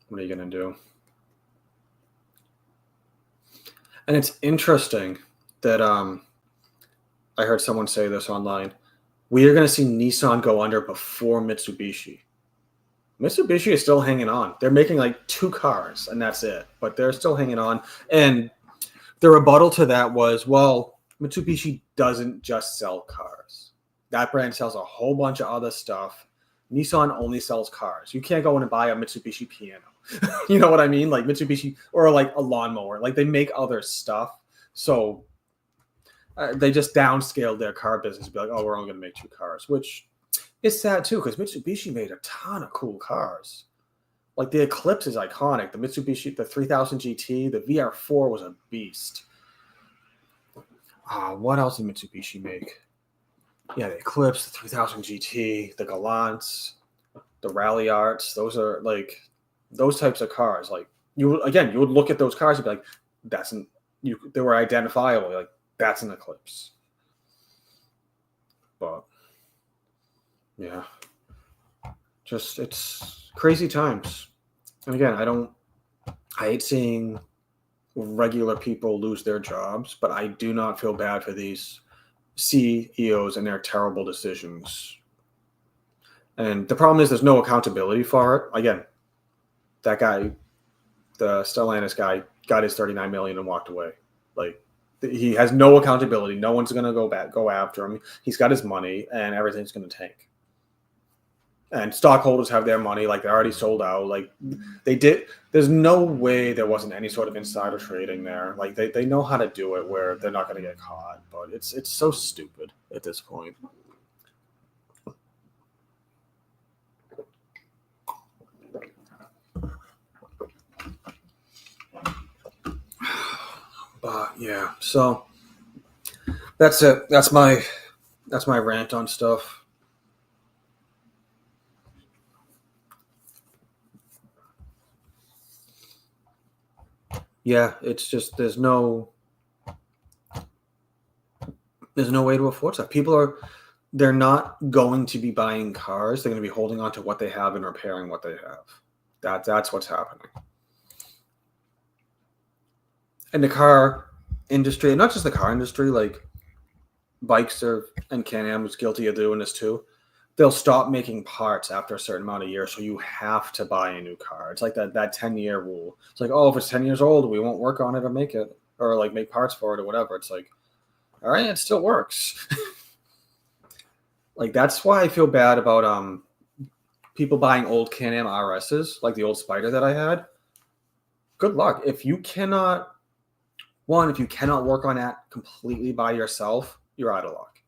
what are you gonna do? And it's interesting that I heard someone say this online. We are going to see Nissan go under before Mitsubishi. Mitsubishi is still hanging on. They're making like 2 cars, and that's it. But they're still hanging on. And the rebuttal to that was, well, Mitsubishi doesn't just sell cars. That brand sells a whole bunch of other stuff. Nissan only sells cars. You can't go in and buy a Mitsubishi piano. You know what I mean? Like Mitsubishi or like a lawnmower. Like they make other stuff. So they just downscaled their car business. Be like, oh, we're only going to make 2 cars, which is sad too because Mitsubishi made a ton of cool cars. Like the Eclipse is iconic. The Mitsubishi, the 3000 GT, the VR4 was a beast. What else did Mitsubishi make? Yeah, the Eclipse, the 3000 GT, the Gallants, the Rally Arts. Those are like those types of cars. Like you would look at those cars and be like, they were identifiable. Like that's an Eclipse. But yeah, just it's crazy times. And again, I hate seeing regular people lose their jobs, but I do not feel bad for these CEOs and their terrible decisions. And the problem is there's no accountability for it. Again, that guy, the Stellantis guy, got his 39 million and walked away. Like he has no accountability. No one's gonna go after him. He's got his money, and everything's gonna tank. And stockholders have their money, like they're already sold out. Like they did. There's no way there wasn't any sort of insider trading there. Like they know how to do it where they're not going to get caught. But it's so stupid at this point. But yeah, so that's it. That's my rant on stuff. Yeah, it's just there's no way to afford stuff. They're not going to be buying cars. They're going to be holding on to what they have and repairing what they have. That's what's happening. And the car industry, and not just the car industry, like bikes and Can-Am was guilty of doing this too. They'll stop making parts after a certain amount of years, so you have to buy a new car. It's like that 10-year rule. It's like, oh, if it's 10 years old, we won't work on it or make it, or like make parts for it or whatever. It's like, all right, it still works. Like that's why I feel bad about people buying old Can-Am RSs, like the old Spider that I had. Good luck. If you cannot one, if you cannot work on that completely by yourself, you're out of luck.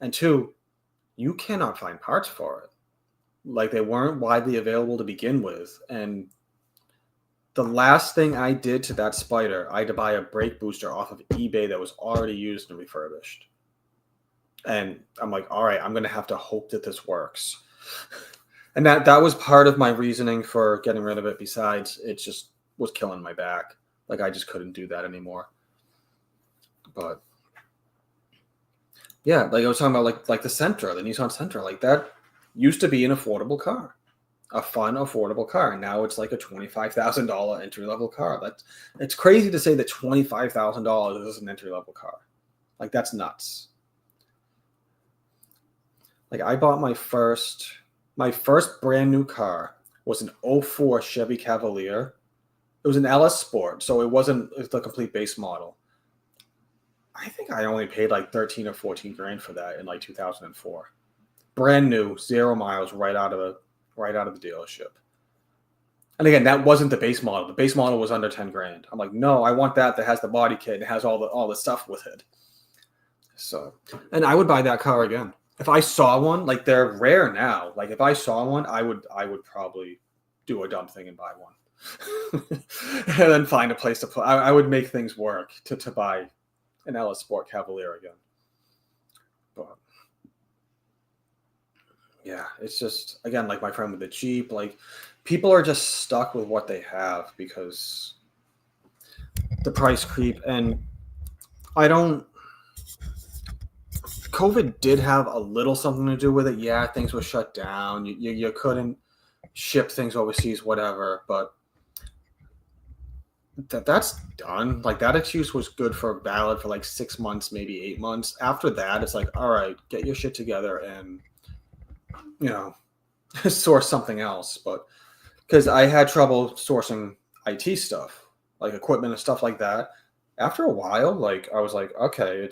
And two, you cannot find parts for it. Like, they weren't widely available to begin with. And the last thing I did to that Spider, I had to buy a brake booster off of eBay that was already used and refurbished. And I'm like, all right, I'm going to have to hope that this works. And that was part of my reasoning for getting rid of it. Besides, it just was killing my back. Like, I just couldn't do that anymore. But yeah, like I was talking about, like the Sentra, the Nissan Sentra, like that used to be an affordable car, a fun, affordable car. And now it's like a $25,000 entry level car. It's crazy to say that $25,000 is an entry level car. Like, that's nuts. Like, I bought my first brand new car was an '04 Chevy Cavalier. It was an LS Sport, so it wasn't the complete base model. I think I only paid like 13 or 14 grand for that in like 2004. Brand new, 0 miles, right out of the dealership. And again, that wasn't the base model. The base model was under 10 grand. I'm like, no, I want that has the body kit and has all the stuff with it. So, and I would buy that car again. If I saw one, like, they're rare now. Like, if I saw one, I would probably do a dumb thing and buy one. And then find a place to put. I would make things work to buy an LS Sport Cavalier again. But yeah, it's just, again, like my friend with the Jeep, like, people are just stuck with what they have because the price creep. And COVID did have a little something to do with it. Yeah, things were shut down. You couldn't ship things overseas, whatever. But that's done. Like, that excuse was good for valid for like 6 months, maybe 8 months. After that, it's like, all right, get your shit together and, source something else. But because I had trouble sourcing IT stuff, like equipment and stuff like that. After a while, like, I was like, okay,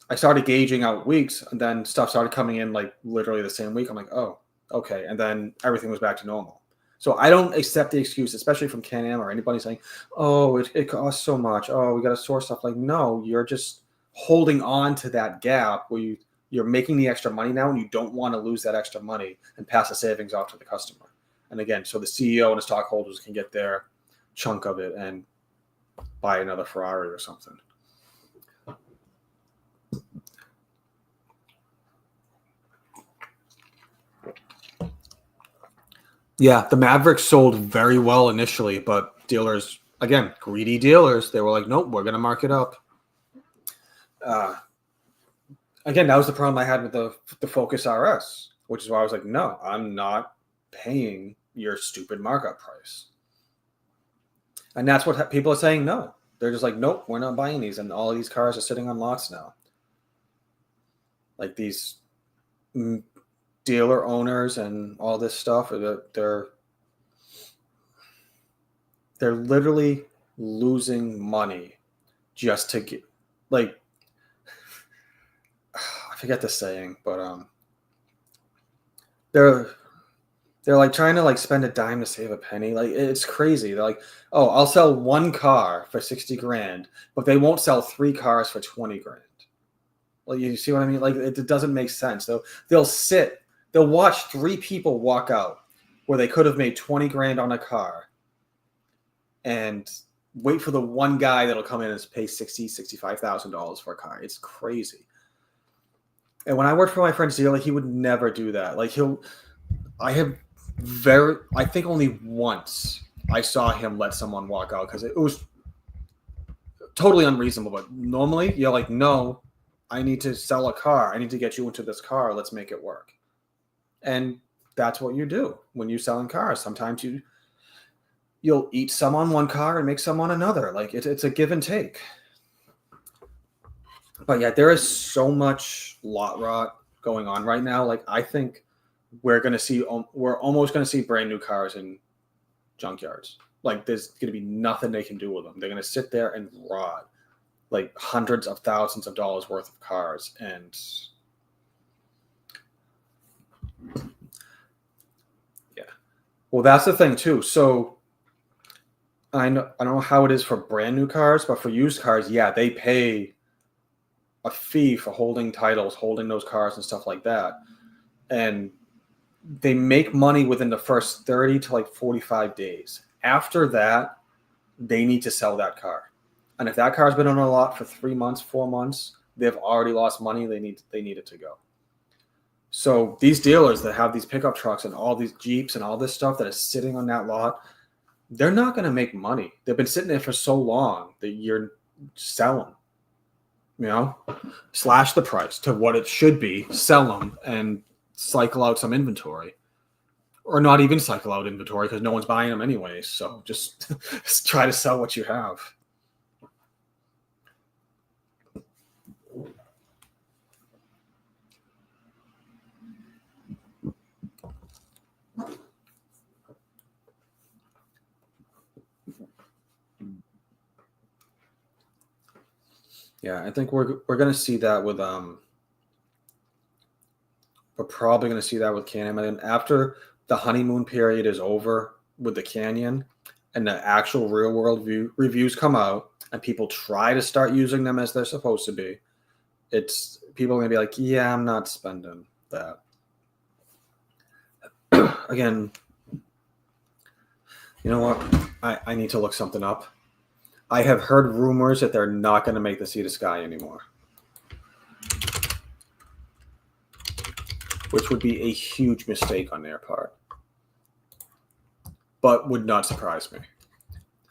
I started gauging out weeks, and then stuff started coming in like literally the same week. I'm like, oh, okay. And then everything was back to normal. So I don't accept the excuse, especially from Can-Am or anybody saying, oh, it costs so much. Oh, we got to source stuff. Like, no, you're just holding on to that gap where you're making the extra money now, and you don't want to lose that extra money and pass the savings off to the customer. And again, so the CEO and the stockholders can get their chunk of it and buy another Ferrari or something. Yeah, the Mavericks sold very well initially, but dealers, again, greedy dealers, they were like, nope, we're going to mark it up. Again, that was the problem I had with the Focus RS, which is why I was like, no, I'm not paying your stupid markup price. And that's what people are saying. No, they're just like, nope, we're not buying these. And all these cars are sitting on lots now. Like, these dealer owners and all this stuff, they're literally losing money just to get, like, I forget the saying, but they're like trying to like spend a dime to save a penny. Like, it's crazy. They're like, oh, I'll sell one car for 60 grand, but they won't sell 3 cars for 20 grand. Like, you see what I mean? Like, it doesn't make sense. They'll watch 3 people walk out where they could have made 20 grand on a car and wait for the one guy that'll come in and pay $65,000 for a car. It's crazy. And when I worked for my friend's dealer, he would never do that. Like, I think only once I saw him let someone walk out because it was totally unreasonable. But normally you're like, no, I need to sell a car. I need to get you into this car. Let's make it work. And that's what you do when you're selling cars. Sometimes you'll eat some on one car and make some on another. Like, it's a give and take. But yeah, there is so much lot rot going on right now. Like, I think we're almost going to see brand new cars in junkyards. Like, there's going to be nothing they can do with them. They're going to sit there and rot, like hundreds of thousands of dollars worth of cars. And yeah, well, that's the thing too. So I don't know how it is for brand new cars, but for used cars, yeah, they pay a fee for holding titles, holding those cars and stuff like that. And they make money within the first 30 to like 45 days. After that, they need to sell that car. And if that car's been on a lot for 3 months, 4 months, they've already lost money. They need it to go. So these dealers that have these pickup trucks and all these Jeeps and all this stuff that is sitting on that lot, they're not going to make money. They've been sitting there for so long that you're selling, slash the price to what it should be, sell them and cycle out some inventory. Or not even cycle out inventory because no one's buying them anyways. So just try to sell what you have. Yeah, I think we're gonna see that with we're probably gonna see that with Canyon. And after the honeymoon period is over with the Canyon and the actual real world reviews come out and people try to start using them as they're supposed to be, it's people are gonna be like, yeah, I'm not spending that. Again, you know what? I need to look something up. I have heard rumors that they're not going to make the Sea to Sky anymore, which would be a huge mistake on their part, but would not surprise me.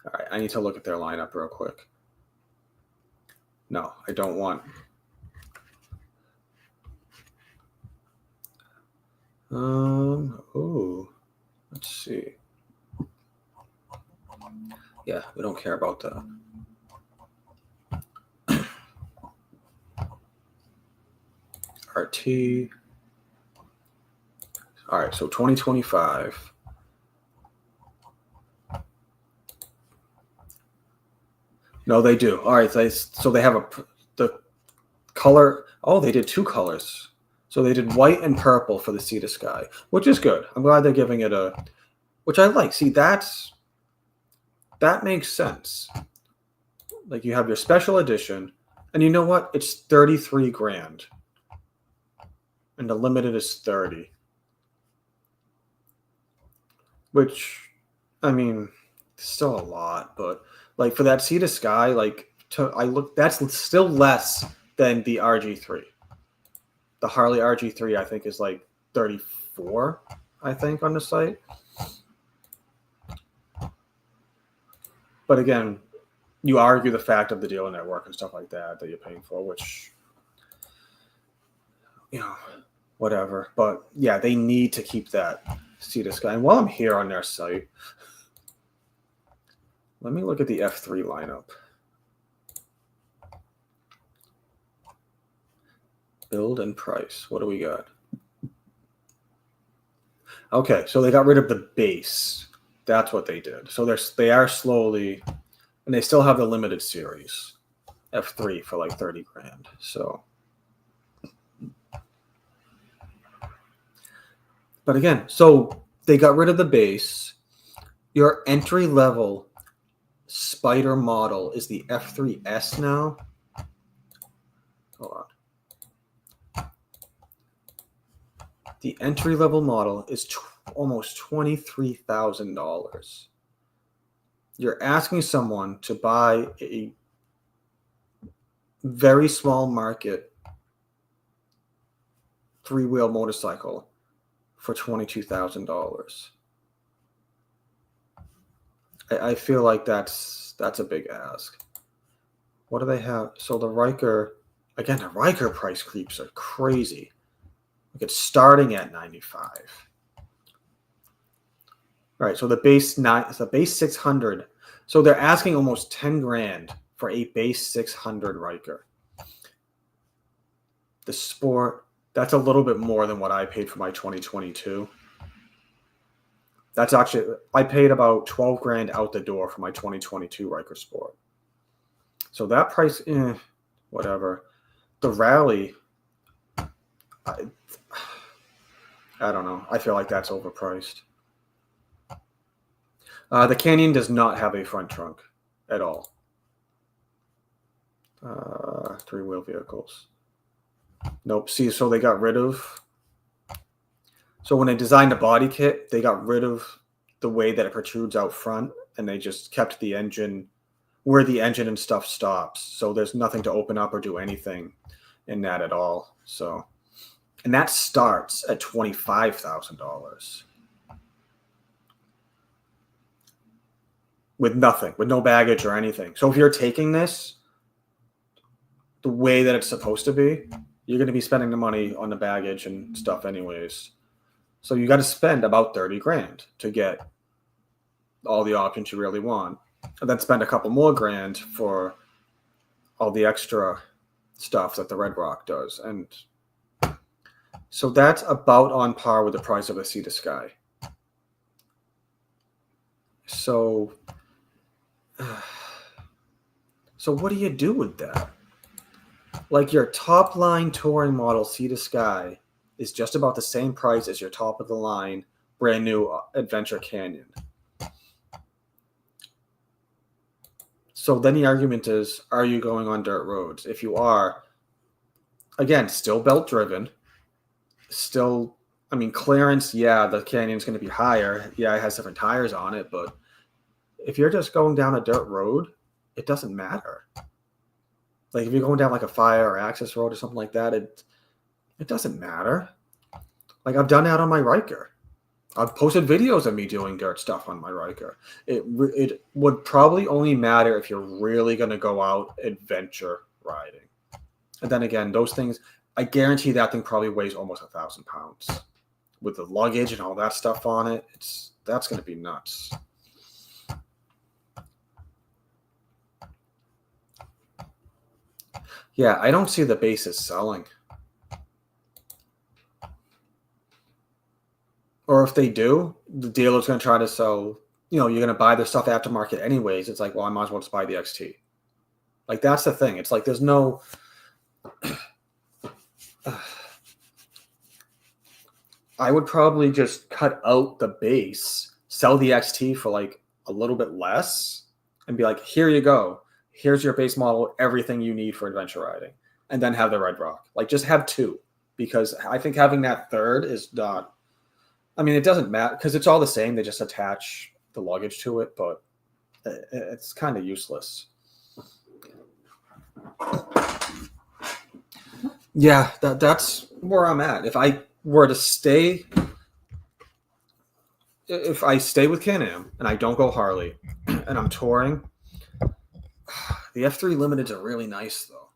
All right, I need to look at their lineup real quick. No, I don't want. Oh, let's see. Yeah, we don't care about that. RT. All right, so 2025. No, they do. All right, so they have the color. Oh, they did two colors. So they did white and purple for the Sea to Sky, which is good. I'm glad they're giving it which I like. See, that makes sense. Like you have your special edition, and you know what? It's 33 grand. And the limited is 30. Which, I mean, still a lot, but like for that Sea to Sky, that's still less than the RG3. The Harley RG3, I think, is like 34, I think, on the site. But again, you argue the fact of the dealer network and stuff like that you're paying for, which, whatever. But yeah, they need to keep that Sea to Sky. And while I'm here on their site, let me look at the F3 lineup. Build and price. What do we got? Okay, so they got rid of the base. That's what they did. So they are slowly, and they still have the limited series, F3 for like 30 grand. So, but again, so they got rid of the base. Your entry level Spider model is the F3S now. Hold on. The entry level model is almost $23,000. You're asking someone to buy a very small market 3-wheel motorcycle for $22,000. I feel like that's a big ask. What do they have? So the Riker price creeps are crazy. Like it's starting at 95. All right, so the base 600. So they're asking almost 10 grand for a base 600 Riker. The Sport, that's a little bit more than what I paid for my 2022. That's actually, I paid about 12 grand out the door for my 2022 Riker Sport. So that price, whatever. The Rally, I don't know. I feel like that's overpriced. The Canyon does not have a front trunk at all. 3-wheel vehicles. Nope. See, so they got rid of. So when they designed the body kit, they got rid of the way that it protrudes out front, and they just kept the engine where the engine and stuff stops. So there's nothing to open up or do anything in that at all. So, and that starts at $25,000 with nothing, with no baggage or anything. So if you're taking this the way that it's supposed to be, you're going to be spending the money on the baggage and stuff anyways. So you got to spend about 30 grand to get all the options you really want, and then spend a couple more grand for all the extra stuff that the Red Rock does. And so that's about on par with the price of a Sea to Sky. So what do you do with that? Like, your top line touring model Sea to Sky is just about the same price as your top of the line brand new Adventure Canyon. So then the argument is, are you going on dirt roads? If you are, again, still belt driven, still, I mean, clearance, yeah, the Canyon's going to be higher. Yeah, it has different tires on it, but if you're just going down a dirt road, it doesn't matter. Like, if you're going down like a fire or access road or something like that, it doesn't matter. Like, I've done that on my Riker. I've posted videos of me doing dirt stuff on my Riker. It would probably only matter if you're really going to go out adventure riding. And then again, those things, I guarantee that thing probably weighs almost 1,000 pounds. With the luggage and all that stuff on it, that's going to be nuts. Yeah, I don't see the bases selling. Or if they do, the dealer's going to try to sell, you're going to buy their stuff aftermarket anyways. It's like, well, I might as well just buy the XT. Like, that's the thing. It's like, there's no... I would probably just cut out the base, sell the XT for like a little bit less, and be like, here you go. Here's your base model, everything you need for adventure riding. And then have the Red Rock. Like, just have two. Because I think having that third is not... I mean, it doesn't matter because it's all the same. They just attach the luggage to it, but it's kind of useless. Yeah, that's where I'm at. If I stay with Can-Am and I don't go Harley and I'm touring, the F3 Limiteds are really nice though.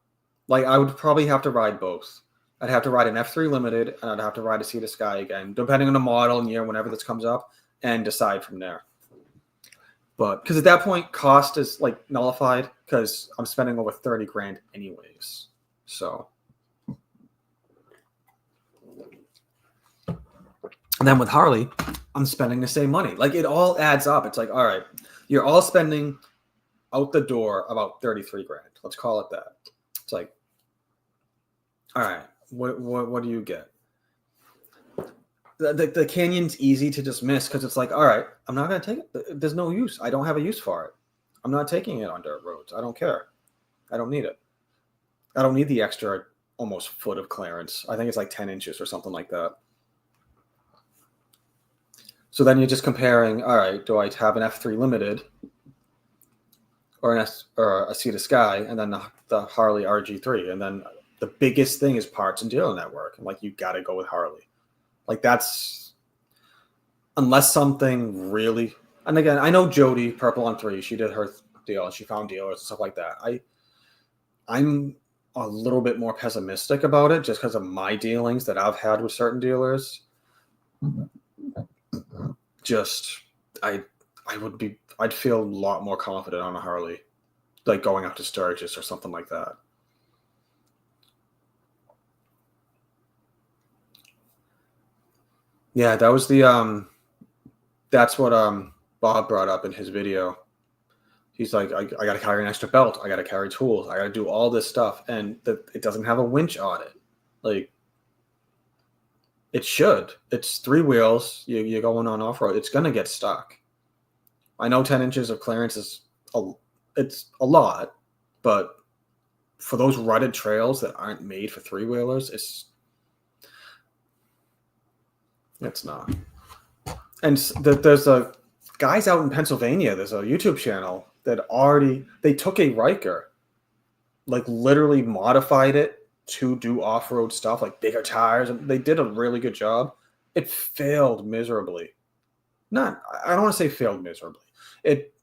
Like, I would probably have to ride both. I'd have to ride an F3 Limited, and I'd have to ride a Sea to Sky again, depending on the model and year, whenever this comes up, and decide from there. But because at that point, cost is like nullified because I'm spending over 30 grand anyways. So, and then with Harley, I'm spending the same money. Like, it all adds up. It's like, all right, you're all spending out the door about 33 grand. Let's call it that. It's like, all right. What do you get? The Canyon's easy to dismiss because it's like, all right, I'm not going to take it. There's no use. I don't have a use for it. I'm not taking it on dirt roads. I don't care. I don't need it. I don't need the extra almost foot of clearance. I think it's like 10 inches or something like that. So then you're just comparing, all right, do I have an F3 Limited or a Sea to Sky, and then the Harley RG3, and then the biggest thing is parts and dealer network. And like, you got to go with Harley. Like, that's, unless something really, and again, I know Jody, Purple on 3, she did her deal and she found dealers and stuff like that. I'm a little bit more pessimistic about it just because of my dealings that I've had with certain dealers. Just, I'd feel a lot more confident on a Harley, like going up to Sturgis or something like that. Yeah, that was that's what Bob brought up in his video. He's like, I got to carry an extra belt. I got to carry tools. I got to do all this stuff. And it doesn't have a winch on it. Like, it should. It's 3 wheels. You're going on off-road. It's going to get stuck. I know 10 inches of clearance it's a lot, but for those rutted trails that aren't made for three wheelers, it's not. And there's a guys out in Pennsylvania. There's a YouTube channel that they took a Riker, like literally modified it to do off-road stuff, like bigger tires, and they did a really good job. It failed miserably. Not, I don't want to say failed miserably. It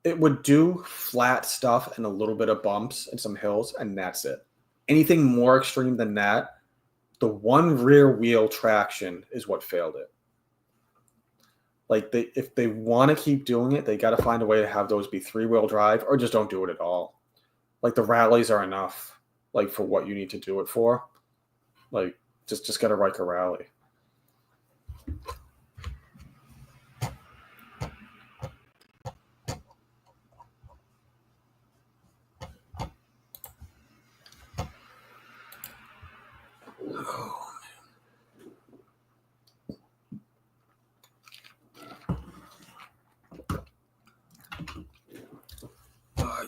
it would do flat stuff and a little bit of bumps and some hills, and that's it. Anything more extreme than that, the one rear wheel traction is what failed it. Like if they want to keep doing it, they got to find a way to have those be three-wheel drive, or just don't do it at all. Like the rallies are enough, like for what you need to do it for. Like just get a Riker rally.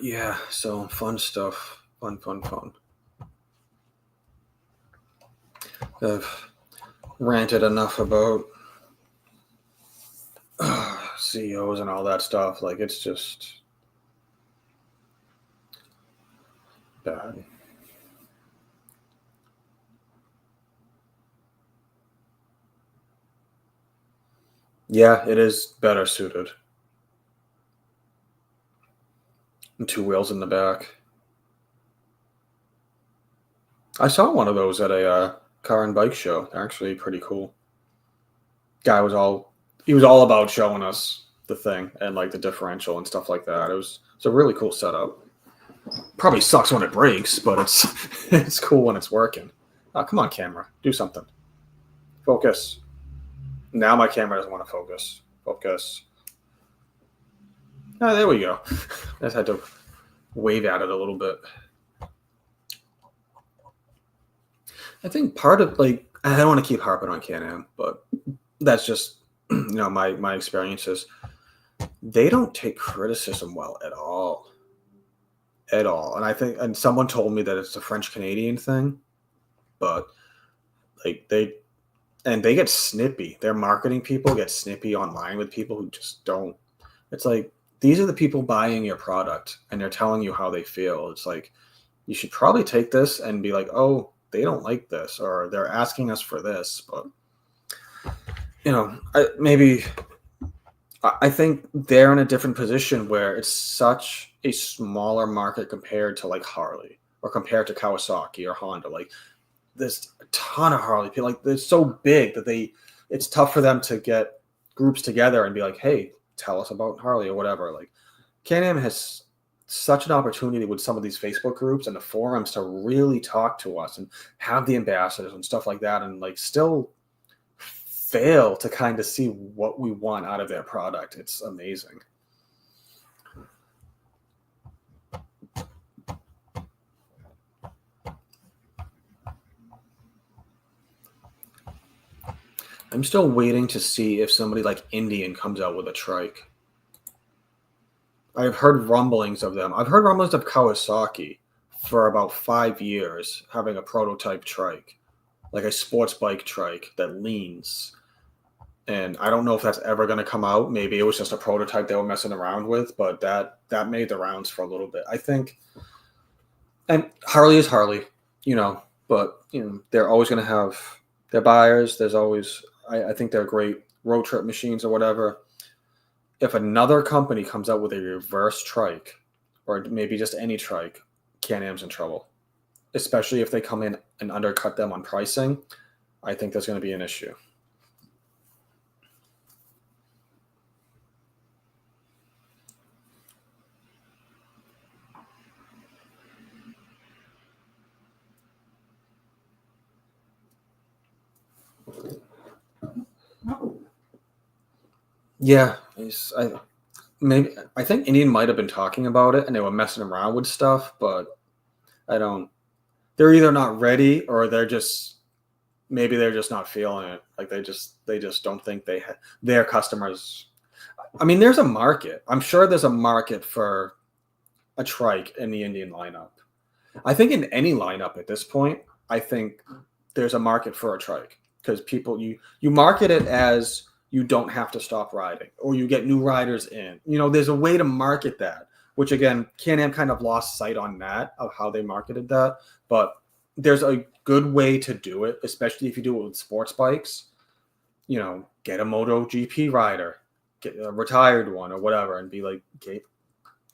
Yeah, so fun stuff. Fun. I've ranted enough about CEOs and all that stuff. Like, it's just bad. Yeah, it is better suited. And two wheels in the back. I saw one of those at a car and bike show. They're actually pretty cool. Guy he was all about showing us the thing and like the differential and stuff like that. It's a really cool setup. Probably sucks when it breaks, but it's it's cool when it's working. Come on, camera, do something. Focus. Now my camera doesn't want to focus. Focus. Oh, there we go. I just had to wave at it a little bit. I think part of like I don't want to keep harping on Can-Am, but that's just my experiences. They don't take criticism well at all, and I think someone told me that it's a French Canadian thing, but like they get snippy. Their marketing people get snippy online with people who just don't. It's like these are the people buying your product, and they're telling you how they feel. It's like you should probably take this and be like, oh, they don't like this, or they're asking us for this, but I think they're in a different position where it's such a smaller market compared to like Harley or compared to Kawasaki or Honda. Like there's a ton of Harley people. Like they're so big that it's tough for them to get groups together and be like, hey, tell us about Harley or whatever. Like Can-Am has such an opportunity with some of these Facebook groups and the forums to really talk to us and have the ambassadors and stuff like that, and like still fail to kind of see what we want out of their product. It's amazing. I'm still waiting to see if somebody like Indian comes out with a trike. I've heard rumblings of them. I've heard rumblings of Kawasaki for about 5 years having a prototype trike, like a sports bike trike that leans. And I don't know if that's ever going to come out. Maybe it was just a prototype they were messing around with, but that made the rounds for a little bit. I think, and Harley is Harley, but they're always going to have their buyers. There's always, I think they're great road trip machines or whatever. If another company comes out with a reverse trike, or maybe just any trike, Can-Am's in trouble. Especially if they come in and undercut them on pricing, I think there's going to be an issue. Yeah, I think Indian might have been talking about it and they were messing around with stuff, but I don't. They're either not ready or maybe they're just not feeling it. Like they just don't think their customers. I mean, there's a market. I'm sure there's a market for a trike in the Indian lineup. I think in any lineup at this point, I think there's a market for a trike because people you market it as you don't have to stop riding or you get new riders in. There's a way to market that, which again, Can-Am kind of lost sight on that of how they marketed that. But there's a good way to do it, especially if you do it with sports bikes. Get a MotoGP rider, get a retired one or whatever, and be like, okay,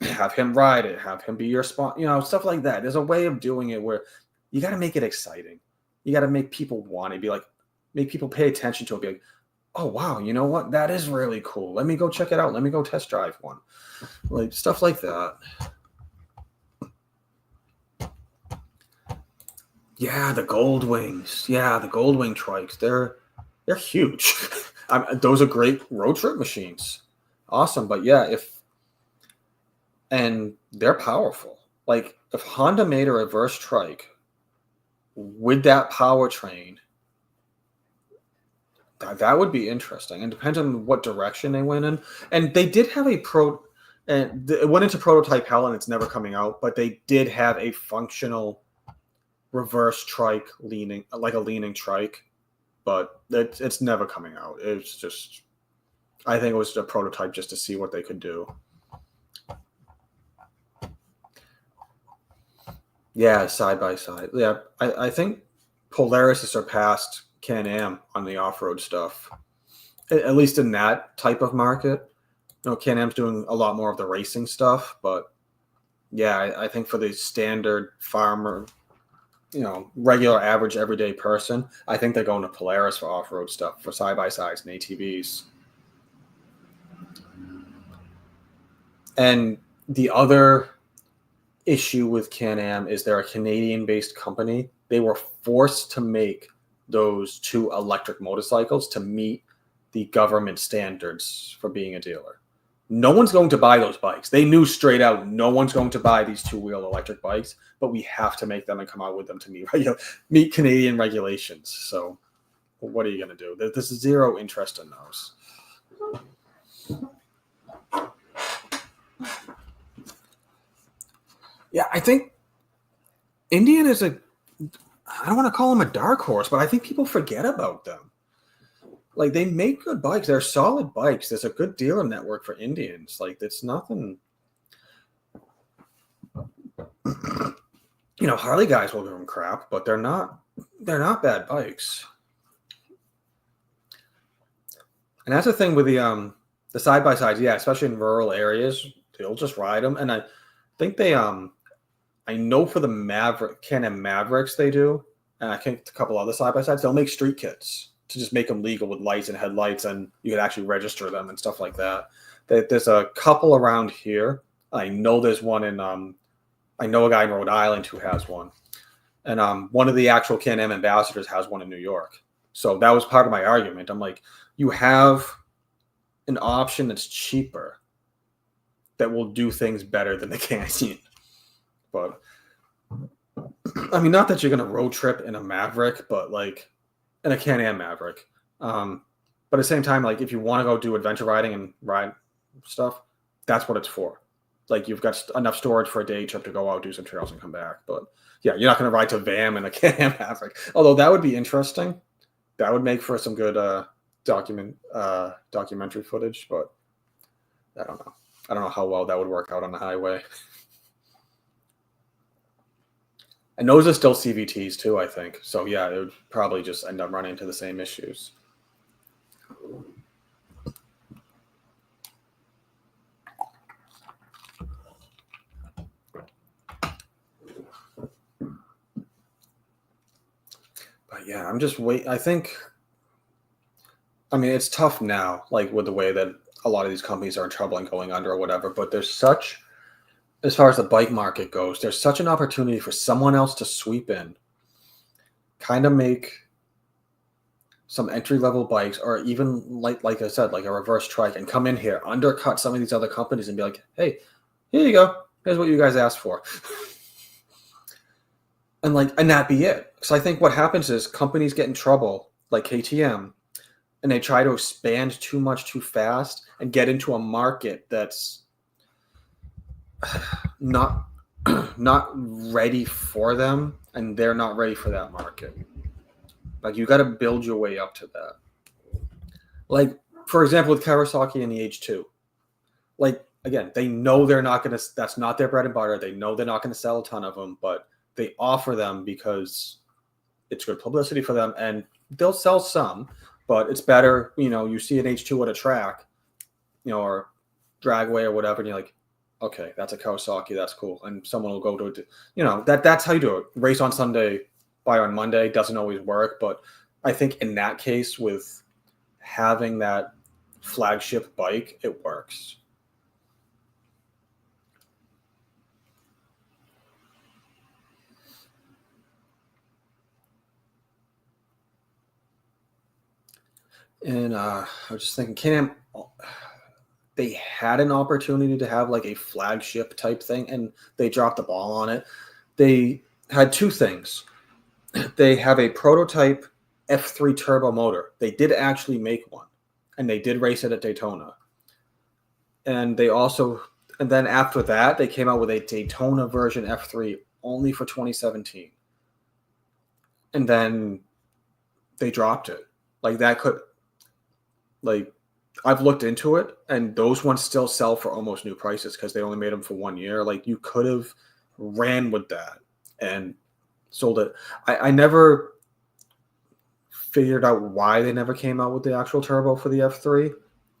have him ride it, have him be your spot, stuff like that. There's a way of doing it where you got to make it exciting. You got to make people want it, make people pay attention to it, be like, oh, wow, you know what? That is really cool. Let me go check it out. Let me go test drive one. Like stuff like that. Yeah, the Gold Wings. Yeah, the Gold Wing trikes. They're huge. Those are great road trip machines. Awesome. But yeah, and they're powerful. Like if Honda made a reverse trike with that powertrain, that would be interesting. And depends on what direction they went in. And they did have and it went into prototype hell and it's never coming out, but they did have a functional reverse trike like a leaning trike, but it's never coming out. It's just, I think it was a prototype just to see what they could do. Yeah, side by side. Yeah, I think Polaris has surpassed Can-Am on the off-road stuff, at least in that type of market. Can-Am's doing a lot more of the racing stuff, but yeah, I think for the standard farmer, regular, average, everyday person, I think they're going to Polaris for off-road stuff, for side-by-sides and ATVs. And the other issue with Can-Am is they're a Canadian-based company. They were forced to make those 2 electric motorcycles to meet the government standards for being a dealer. No one's going to buy those bikes. They knew straight out no one's going to buy these 2-wheel electric bikes, but we have to make them and come out with them to meet Canadian regulations. So what are you going to do? There's zero interest in those. Yeah, I think Indian is I don't want to call them a dark horse, but I think people forget about them. Like, they make good bikes. They're solid bikes. There's a good dealer network for Indians. Like, it's nothing. Harley guys will give them crap, but they're not bad bikes. And that's the thing with the side by sides, yeah, especially in rural areas, they'll just ride them. And I think they I know for the Can-Am Mavericks they do, and I think a couple other side by sides, they'll make street kits to just make them legal with lights and headlights, and you could actually register them and stuff like that. There's a couple around here. I know there's one I know a guy in Rhode Island who has one. And one of the actual Can-Am ambassadors has one in New York. So that was part of my argument. I'm like, you have an option that's cheaper that will do things better than the Canadian. But, I mean, not that you're going to road trip in a Maverick, but like in a Can-Am Maverick. But at the same time, like if you want to go do adventure riding and ride stuff, that's what it's for. Like you've got enough storage for a day trip to go out, do some trails and come back. But yeah, you're not going to ride to VAM in a Can-Am Maverick. Although that would be interesting. That would make for some good documentary footage, but I don't know. I don't know how well that would work out on the highway. And those are still CVTs too, I think. So yeah, it would probably just end up running into the same issues. But yeah, I'm just I mean, it's tough now, like with the way that a lot of these companies are in trouble and going under or whatever, but there's such, as far as the bike market goes, there's such an opportunity for someone else to sweep in, kind of make some entry-level bikes, or even like I said, like a reverse trike, and come in here, undercut some of these other companies and be like, hey, here you go. Here's what you guys asked for. and that be it. Because I think what happens is companies get in trouble, like KTM, and they try to expand too much too fast and get into a market that's not not ready for them, and they're not ready for that market. Like, you got to build your way up to that. Like, for example, with Kawasaki and the H2, like, again, they know they're not going to, that's not their bread and butter. They know they're not going to sell a ton of them, but they offer them because it's good publicity for them, and they'll sell some, but it's better, you see an H2 at a track, or dragway or whatever, and you're like, okay, that's a Kawasaki, that's cool. And someone will go to it, that's how you do it. Race on Sunday, buy on Monday doesn't always work, but I think in that case, with having that flagship bike, it works. And I was just thinking, Can-Am, they had an opportunity to have like a flagship type thing, and they dropped the ball on it. They had two things. They have a prototype F3 turbo motor. They did actually make one, and they did race it at Daytona. And then after that, they came out with a Daytona version F3 only for 2017. And then they dropped it. I've looked into it, and those ones still sell for almost new prices because they only made them for 1 year. Like, you could have ran with that and sold it. I never figured out why they never came out with the actual turbo for the F3.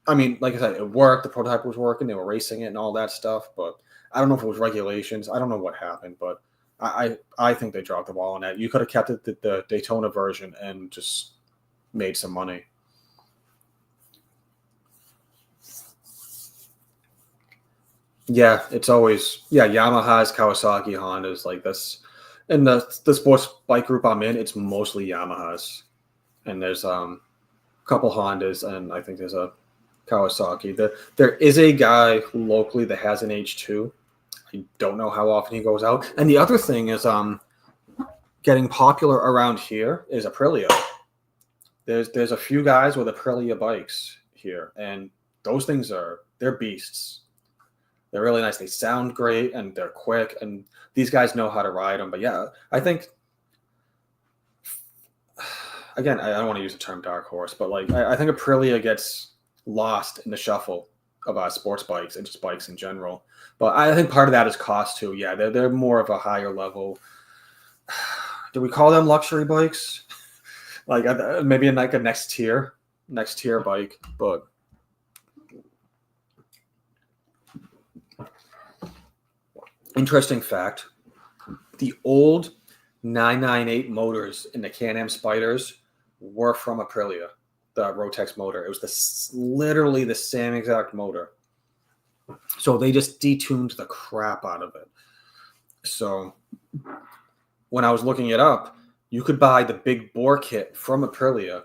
I mean, like I said, it worked. The prototype was working. They were racing it and all that stuff. But I don't know if it was regulations. I don't know what happened. But I think they dropped the ball on that. You could have kept it the Daytona version and just made some money. Yeah, it's always Yamahas, Kawasaki, Hondas, like this. In the sports bike group I'm in, it's mostly Yamahas, and there's a couple Hondas, and I think there's a Kawasaki. There is a guy locally that has an H2. I don't know how often he goes out. And the other thing is getting popular around here is Aprilia. There's a few guys with Aprilia bikes here, and those things they're beasts. They're really nice. They sound great, and they're quick, and these guys know how to ride them. But yeah, I think, again, I don't want to use the term dark horse, but like I think Aprilia gets lost in the shuffle of sports bikes and just bikes in general. But I think part of that is cost too. Yeah, they're more of a higher level. Do we call them luxury bikes? Like maybe in like a next tier bike, but interesting fact, the old 998 motors in the Can-Am Spiders were from Aprilia, the Rotex motor. It was literally the same exact motor. So they just detuned the crap out of it. So when I was looking it up, you could buy the big bore kit from Aprilia,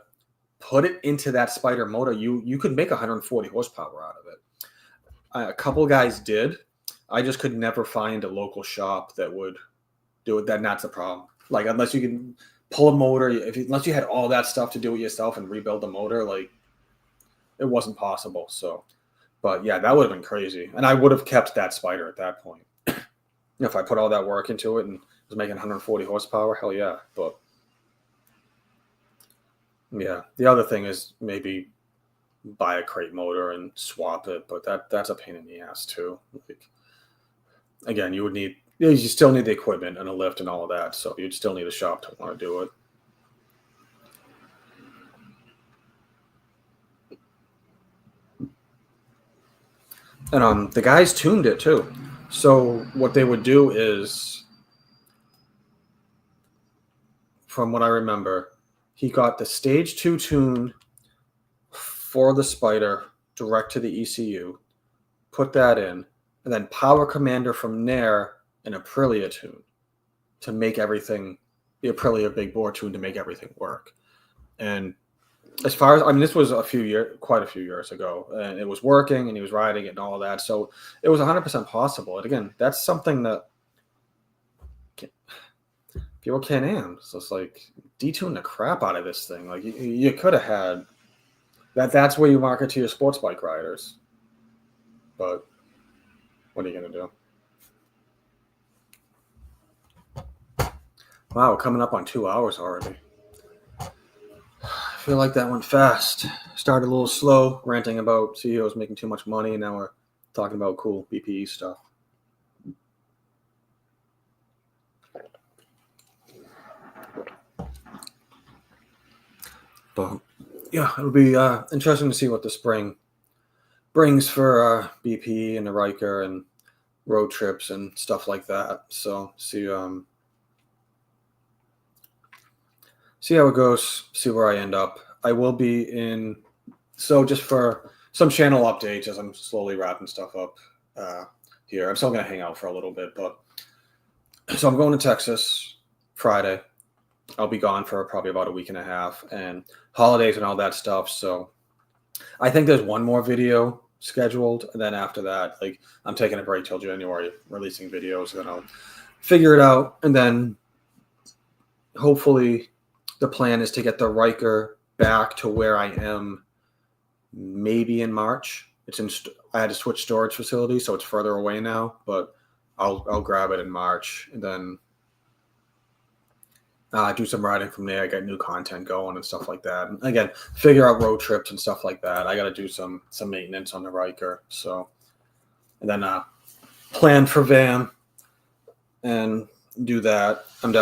put it into that Spider motor. You could make 140 horsepower out of it. A couple guys did. I just could never find a local shop that would do it. That's the problem. Like, unless you can pull a motor, unless you had all that stuff to do it yourself and rebuild the motor, like, it wasn't possible. So, but yeah, that would have been crazy. And I would have kept that Spider at that point. If I put all that work into it and was making 140 horsepower, hell yeah. But yeah, the other thing is maybe buy a crate motor and swap it, but that's a pain in the ass too. Like, again, you still need the equipment and a lift and all of that, so you'd still need a shop to want to do it. And the guys tuned it too. So what they would do is, from what I remember, he got the stage 2 tune for the Spider direct to the ECU, put that in, and then Power Commander from there, an Aprilia tune to make everything, the Aprilia big bore tune to make everything work. And as far as, I mean, this was quite a few years ago, and it was working, and he was riding it and all of that. So it was 100% possible. And again, that's something that people Can-Am. So it's like, detune the crap out of this thing. Like, you could have had That's where you market to your sports bike riders. But what are you gonna do? Wow, coming up on 2 hours already. I feel like that went fast. Started a little slow, ranting about CEOs making too much money, and now we're talking about cool BPE stuff. But yeah, it'll be interesting to see what the spring brings for BPE and the Riker and road trips and stuff like that. So see how it goes. See where I end up. I will be in. So just for some channel updates as I'm slowly wrapping stuff up here. I'm still gonna hang out for a little bit, but so I'm going to Texas Friday. I'll be gone for probably about a week and a half, and holidays and all that stuff. So I think there's one more video scheduled, and then after that, like I'm taking a break till January, releasing videos, and then I'll figure it out, and then hopefully the plan is to get the Riker back to where I am maybe in March. I had to switch storage facility, so it's further away now, but I'll grab it in March, and then do some riding from there, get new content going and stuff like that. And again, figure out road trips and stuff like that. I got to do some maintenance on the Riker. So, and then plan for VAM and do that. I'm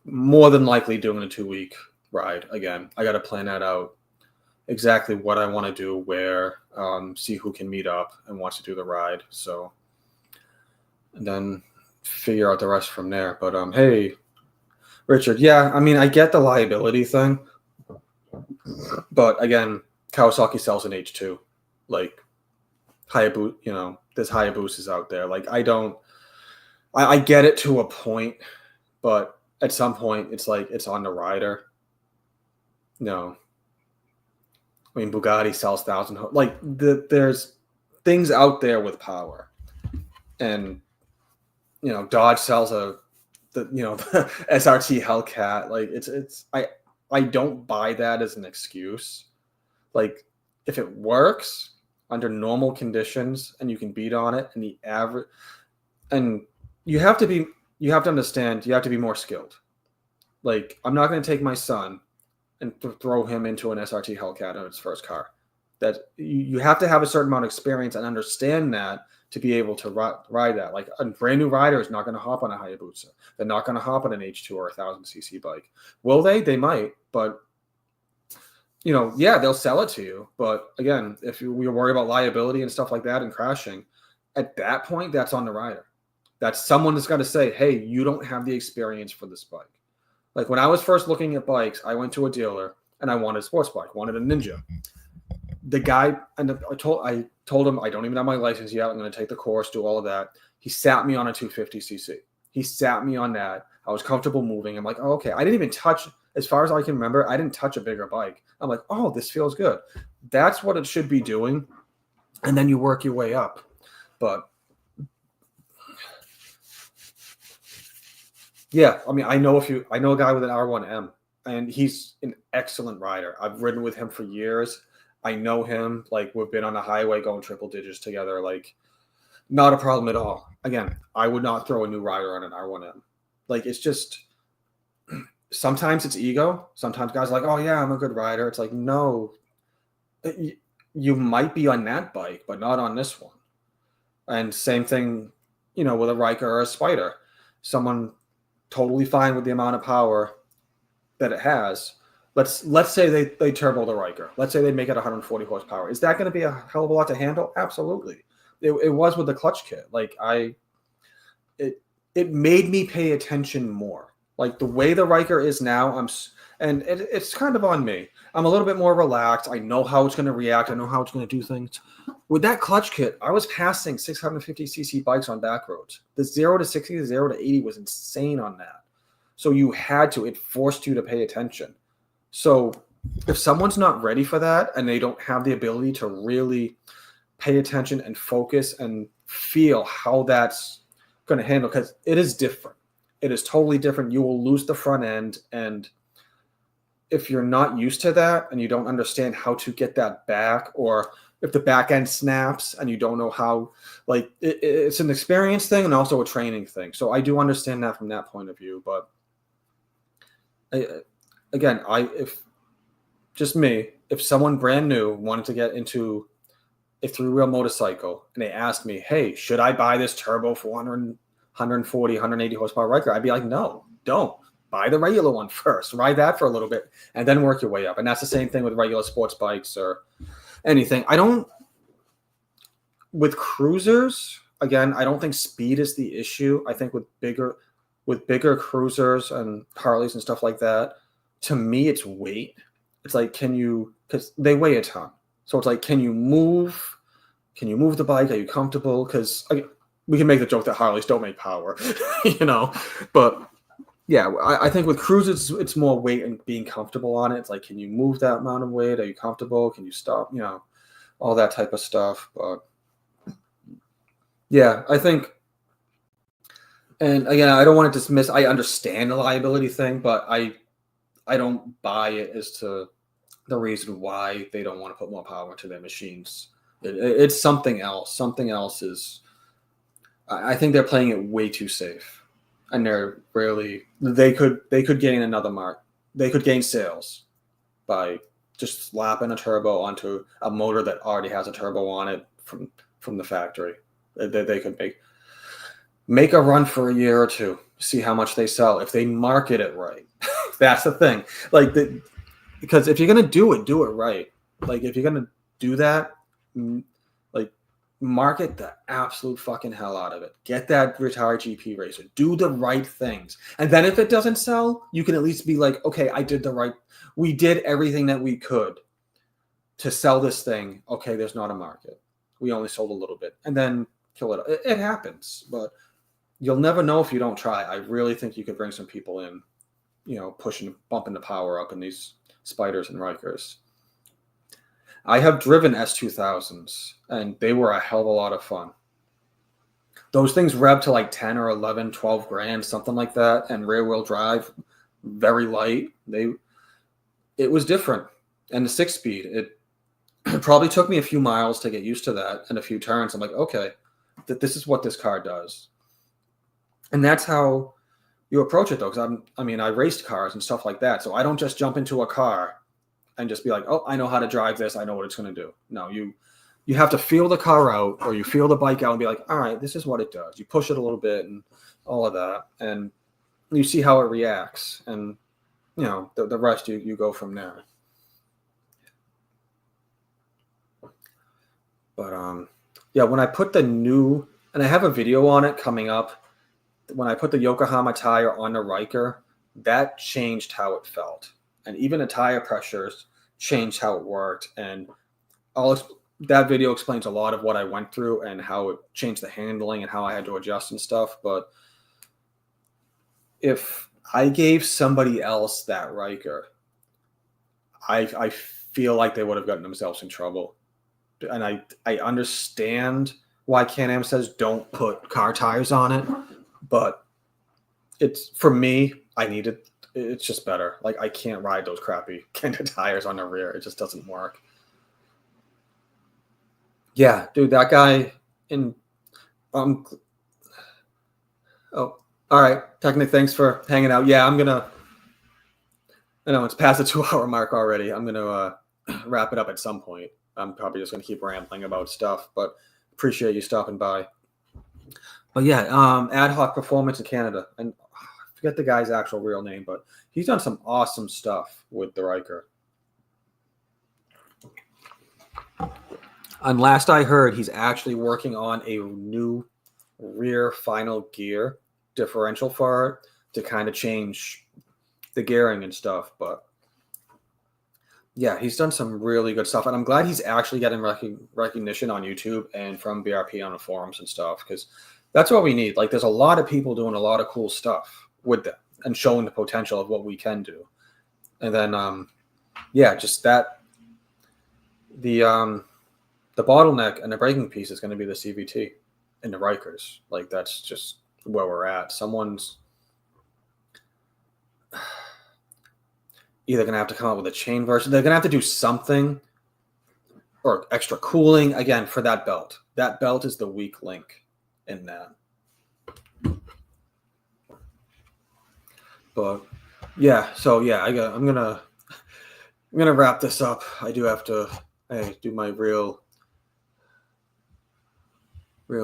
more than likely doing a 2-week ride again. I got to plan that out exactly what I want to do, where, see who can meet up and wants to do the ride. So, and then figure out the rest from there. But hey, Richard, yeah, I mean, I get the liability thing, but again, Kawasaki sells an H2. Like, Hayabusa, there's Hayabusas out there. Like, I get it to a point, but at some point, it's like it's on the rider. No, I mean, Bugatti sells 1,000. Like, there's things out there with power, and Dodge sells the SRT Hellcat. Like I don't buy that as an excuse. Like, if it works under normal conditions and you can beat on it, and the average, and you have to understand, you have to be more skilled. Like, I'm not going to take my son and throw him into an SRT Hellcat on his first car. That you have to have a certain amount of experience and understand that to be able to ride that. Like, a brand new rider is not going to hop on a Hayabusa. They're not going to hop on an H2 or 1,000cc bike. Will they? They might, but yeah, they'll sell it to you. But again, if we worry about liability and stuff like that and crashing, at that point, that's on the rider. That's someone that's got to say, hey, you don't have the experience for this bike. Like, when I was first looking at bikes, I went to a dealer and I wanted a sports bike, wanted a Ninja. The guy, and I told him I don't even have my license yet. I'm going to take the course, do all of that. He sat me on a 250cc. He sat me on that. I was comfortable moving. I'm like, oh, okay. I didn't even touch, as far as I can remember, I didn't touch a bigger bike. I'm like, oh, this feels good. That's what it should be doing. And then you work your way up. But yeah, I mean, I know a guy with an R1M, and he's an excellent rider. I've ridden with him for years. I know him. Like, we've been on the highway going triple digits together. Like, not a problem at all. Again, I would not throw a new rider on an R1M. Like, it's just, sometimes it's ego. Sometimes guys are like, oh yeah, I'm a good rider. It's like, no, you might be on that bike, but not on this one. And same thing, with a Riker or a Spider. Someone totally fine with the amount of power that it has. Let's say they turbo the Riker. Let's say they make it 140 horsepower. Is that going to be a hell of a lot to handle? Absolutely. It was with the clutch kit. Like, it made me pay attention more. Like, the way the Riker is now, it's kind of on me. I'm a little bit more relaxed. I know how it's going to react. I know how it's going to do things. With that clutch kit, I was passing 650cc bikes on back roads. The 0 to 60, the 0 to 80 was insane on that. So it forced you to pay attention. So if someone's not ready for that and they don't have the ability to really pay attention and focus and feel how that's going to handle, because it is different. It is totally different. You will lose the front end, and if you're not used to that and you don't understand how to get that back, or if the back end snaps and you don't know how, like it's an experience thing and also a training thing. So I do understand that from that point of view. But again, if just me, if someone brand new wanted to get into a three-wheel motorcycle and they asked me, hey, should I buy this turbo 400, 140, 180 horsepower Riker? I'd be like, no, don't. Buy the regular one first. Ride that for a little bit and then work your way up. And that's the same thing with regular sports bikes or anything. With cruisers, again, I don't think speed is the issue. I think with bigger cruisers and Harleys and stuff like that, to me, it's weight. It's like, because they weigh a ton. So it's like, can you move the bike? Are you comfortable? Because we can make the joke that Harleys don't make power, but yeah, I think with cruisers, it's more weight and being comfortable on it. It's like, can you move that amount of weight? Are you comfortable? Can you stop? All that type of stuff. But yeah, I think, and again, I don't want to dismiss, I understand the liability thing, but I don't buy it as to the reason why they don't want to put more power into their machines. It's something else. Something else is, I think they're playing it way too safe. And they could gain another mark. They could gain sales by just slapping a turbo onto a motor that already has a turbo on it from the factory. They could make a run for a year or two, see how much they sell if they market it right. That's the thing. Because if you're gonna do it right. Like if you're gonna do that, like market the absolute fucking hell out of it. Get that retired GP racer. Do the right things. And then if it doesn't sell, you can at least be like, okay, we did everything that we could to sell this thing. Okay, there's not a market. We only sold a little bit. And then kill it. It happens, but you'll never know if you don't try. I really think you could bring some people in, bumping the power up in these Spiders and Rikers. I have driven S2000s, and they were a hell of a lot of fun. Those things rev to like 10 or 11, 12 grand, something like that, and rear-wheel drive, very light. It was different. And the 6-speed, it probably took me a few miles to get used to that and a few turns. I'm like, okay, this is what this car does. And that's how you approach it, though, because I raced cars and stuff like that, so I don't just jump into a car and just be like, oh, I know how to drive this. I know what it's going to do. No, you have to feel the car out, or you feel the bike out and be like, all right, this is what it does. You push it a little bit and all of that, and you see how it reacts. And, the rest, you go from there. But, yeah, when I put and I have a video on it coming up, when I put the Yokohama tire on the Riker, that changed how it felt. And even the tire pressures changed how it worked. And that video explains a lot of what I went through and how it changed the handling and how I had to adjust and stuff. But if I gave somebody else that Riker, I feel like they would have gotten themselves in trouble. And I understand why Can-Am says don't put car tires on it. But for me, it's just better. Like, I can't ride those crappy kind of tires on the rear. It just doesn't work. Yeah, dude, that guy oh, all right. Technic, thanks for hanging out. Yeah, I know it's past the 2-hour mark already. I'm going to wrap it up at some point. I'm probably just going to keep rambling about stuff, but appreciate you stopping by. But yeah, Ad Hoc Performance in Canada. And I forget the guy's actual real name, but he's done some awesome stuff with the Riker. And last I heard, he's actually working on a new rear final gear differential for it to kind of change the gearing and stuff. But yeah, he's done some really good stuff. And I'm glad he's actually getting recognition on YouTube and from BRP on the forums and stuff, because that's what we need. Like, there's a lot of people doing a lot of cool stuff with that and showing the potential of what we can do. And then, just that the bottleneck and the breaking piece is going to be the CVT and the Rikers. Like, that's just where we're at. either gonna have to come up with a chain version. They're gonna have to do something or extra cooling again for that belt. That belt is the weak link in that. But yeah, so yeah, I'm gonna wrap this up. I do have to do my real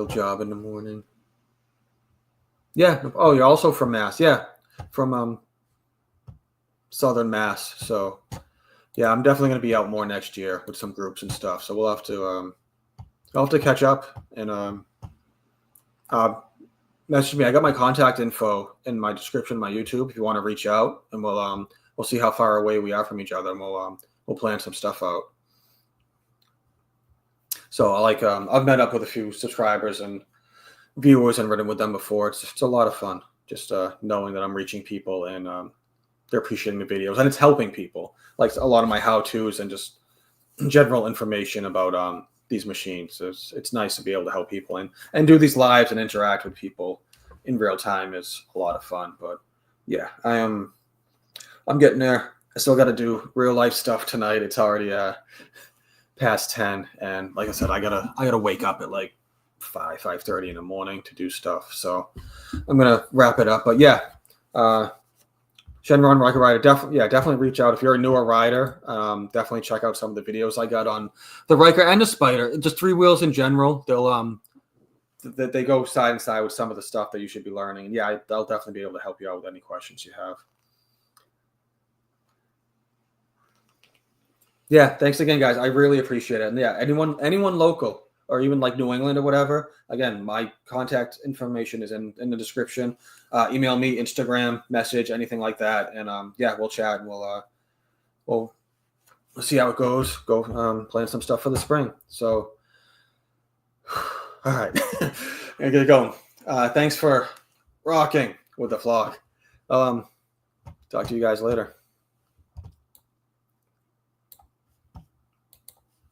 job in the morning. Yeah. Oh, you're also from Mass. Yeah, from Southern Mass. So yeah, I'm definitely gonna be out more next year with some groups and stuff. So I'll have to catch up and uh, message me. I got my contact info in my description of my YouTube if you want to reach out, and we'll see how far away we are from each other, and we'll plan some stuff out. So I've met up with a few subscribers and viewers and ridden with them before. It's a lot of fun just knowing that I'm reaching people and they're appreciating the videos and it's helping people. Like a lot of my how-tos and just general information about these machines. It's nice to be able to help people and do these lives and interact with people in real time is a lot of fun. But yeah, I'm getting there. I still got to do real life stuff tonight. It's already past 10, and like I said, I gotta wake up at like 5:30 in the morning to do stuff. So I'm gonna wrap it up. But yeah, Shenron Rocket Rider, definitely reach out if you're a newer rider. Definitely check out some of the videos I got on the Riker and the Spider. Just three wheels in general. They go side and side with some of the stuff that you should be learning. And yeah, they'll definitely be able to help you out with any questions you have. Yeah, thanks again, guys. I really appreciate it. And yeah, anyone local or even like New England or whatever, again, my contact information is in the description. Email me, Instagram, message, anything like that. And yeah, we'll chat and we'll see how it goes. Go plan some stuff for the spring. So all right. I'm gonna get going. Thanks for rocking with the vlog. Talk to you guys later.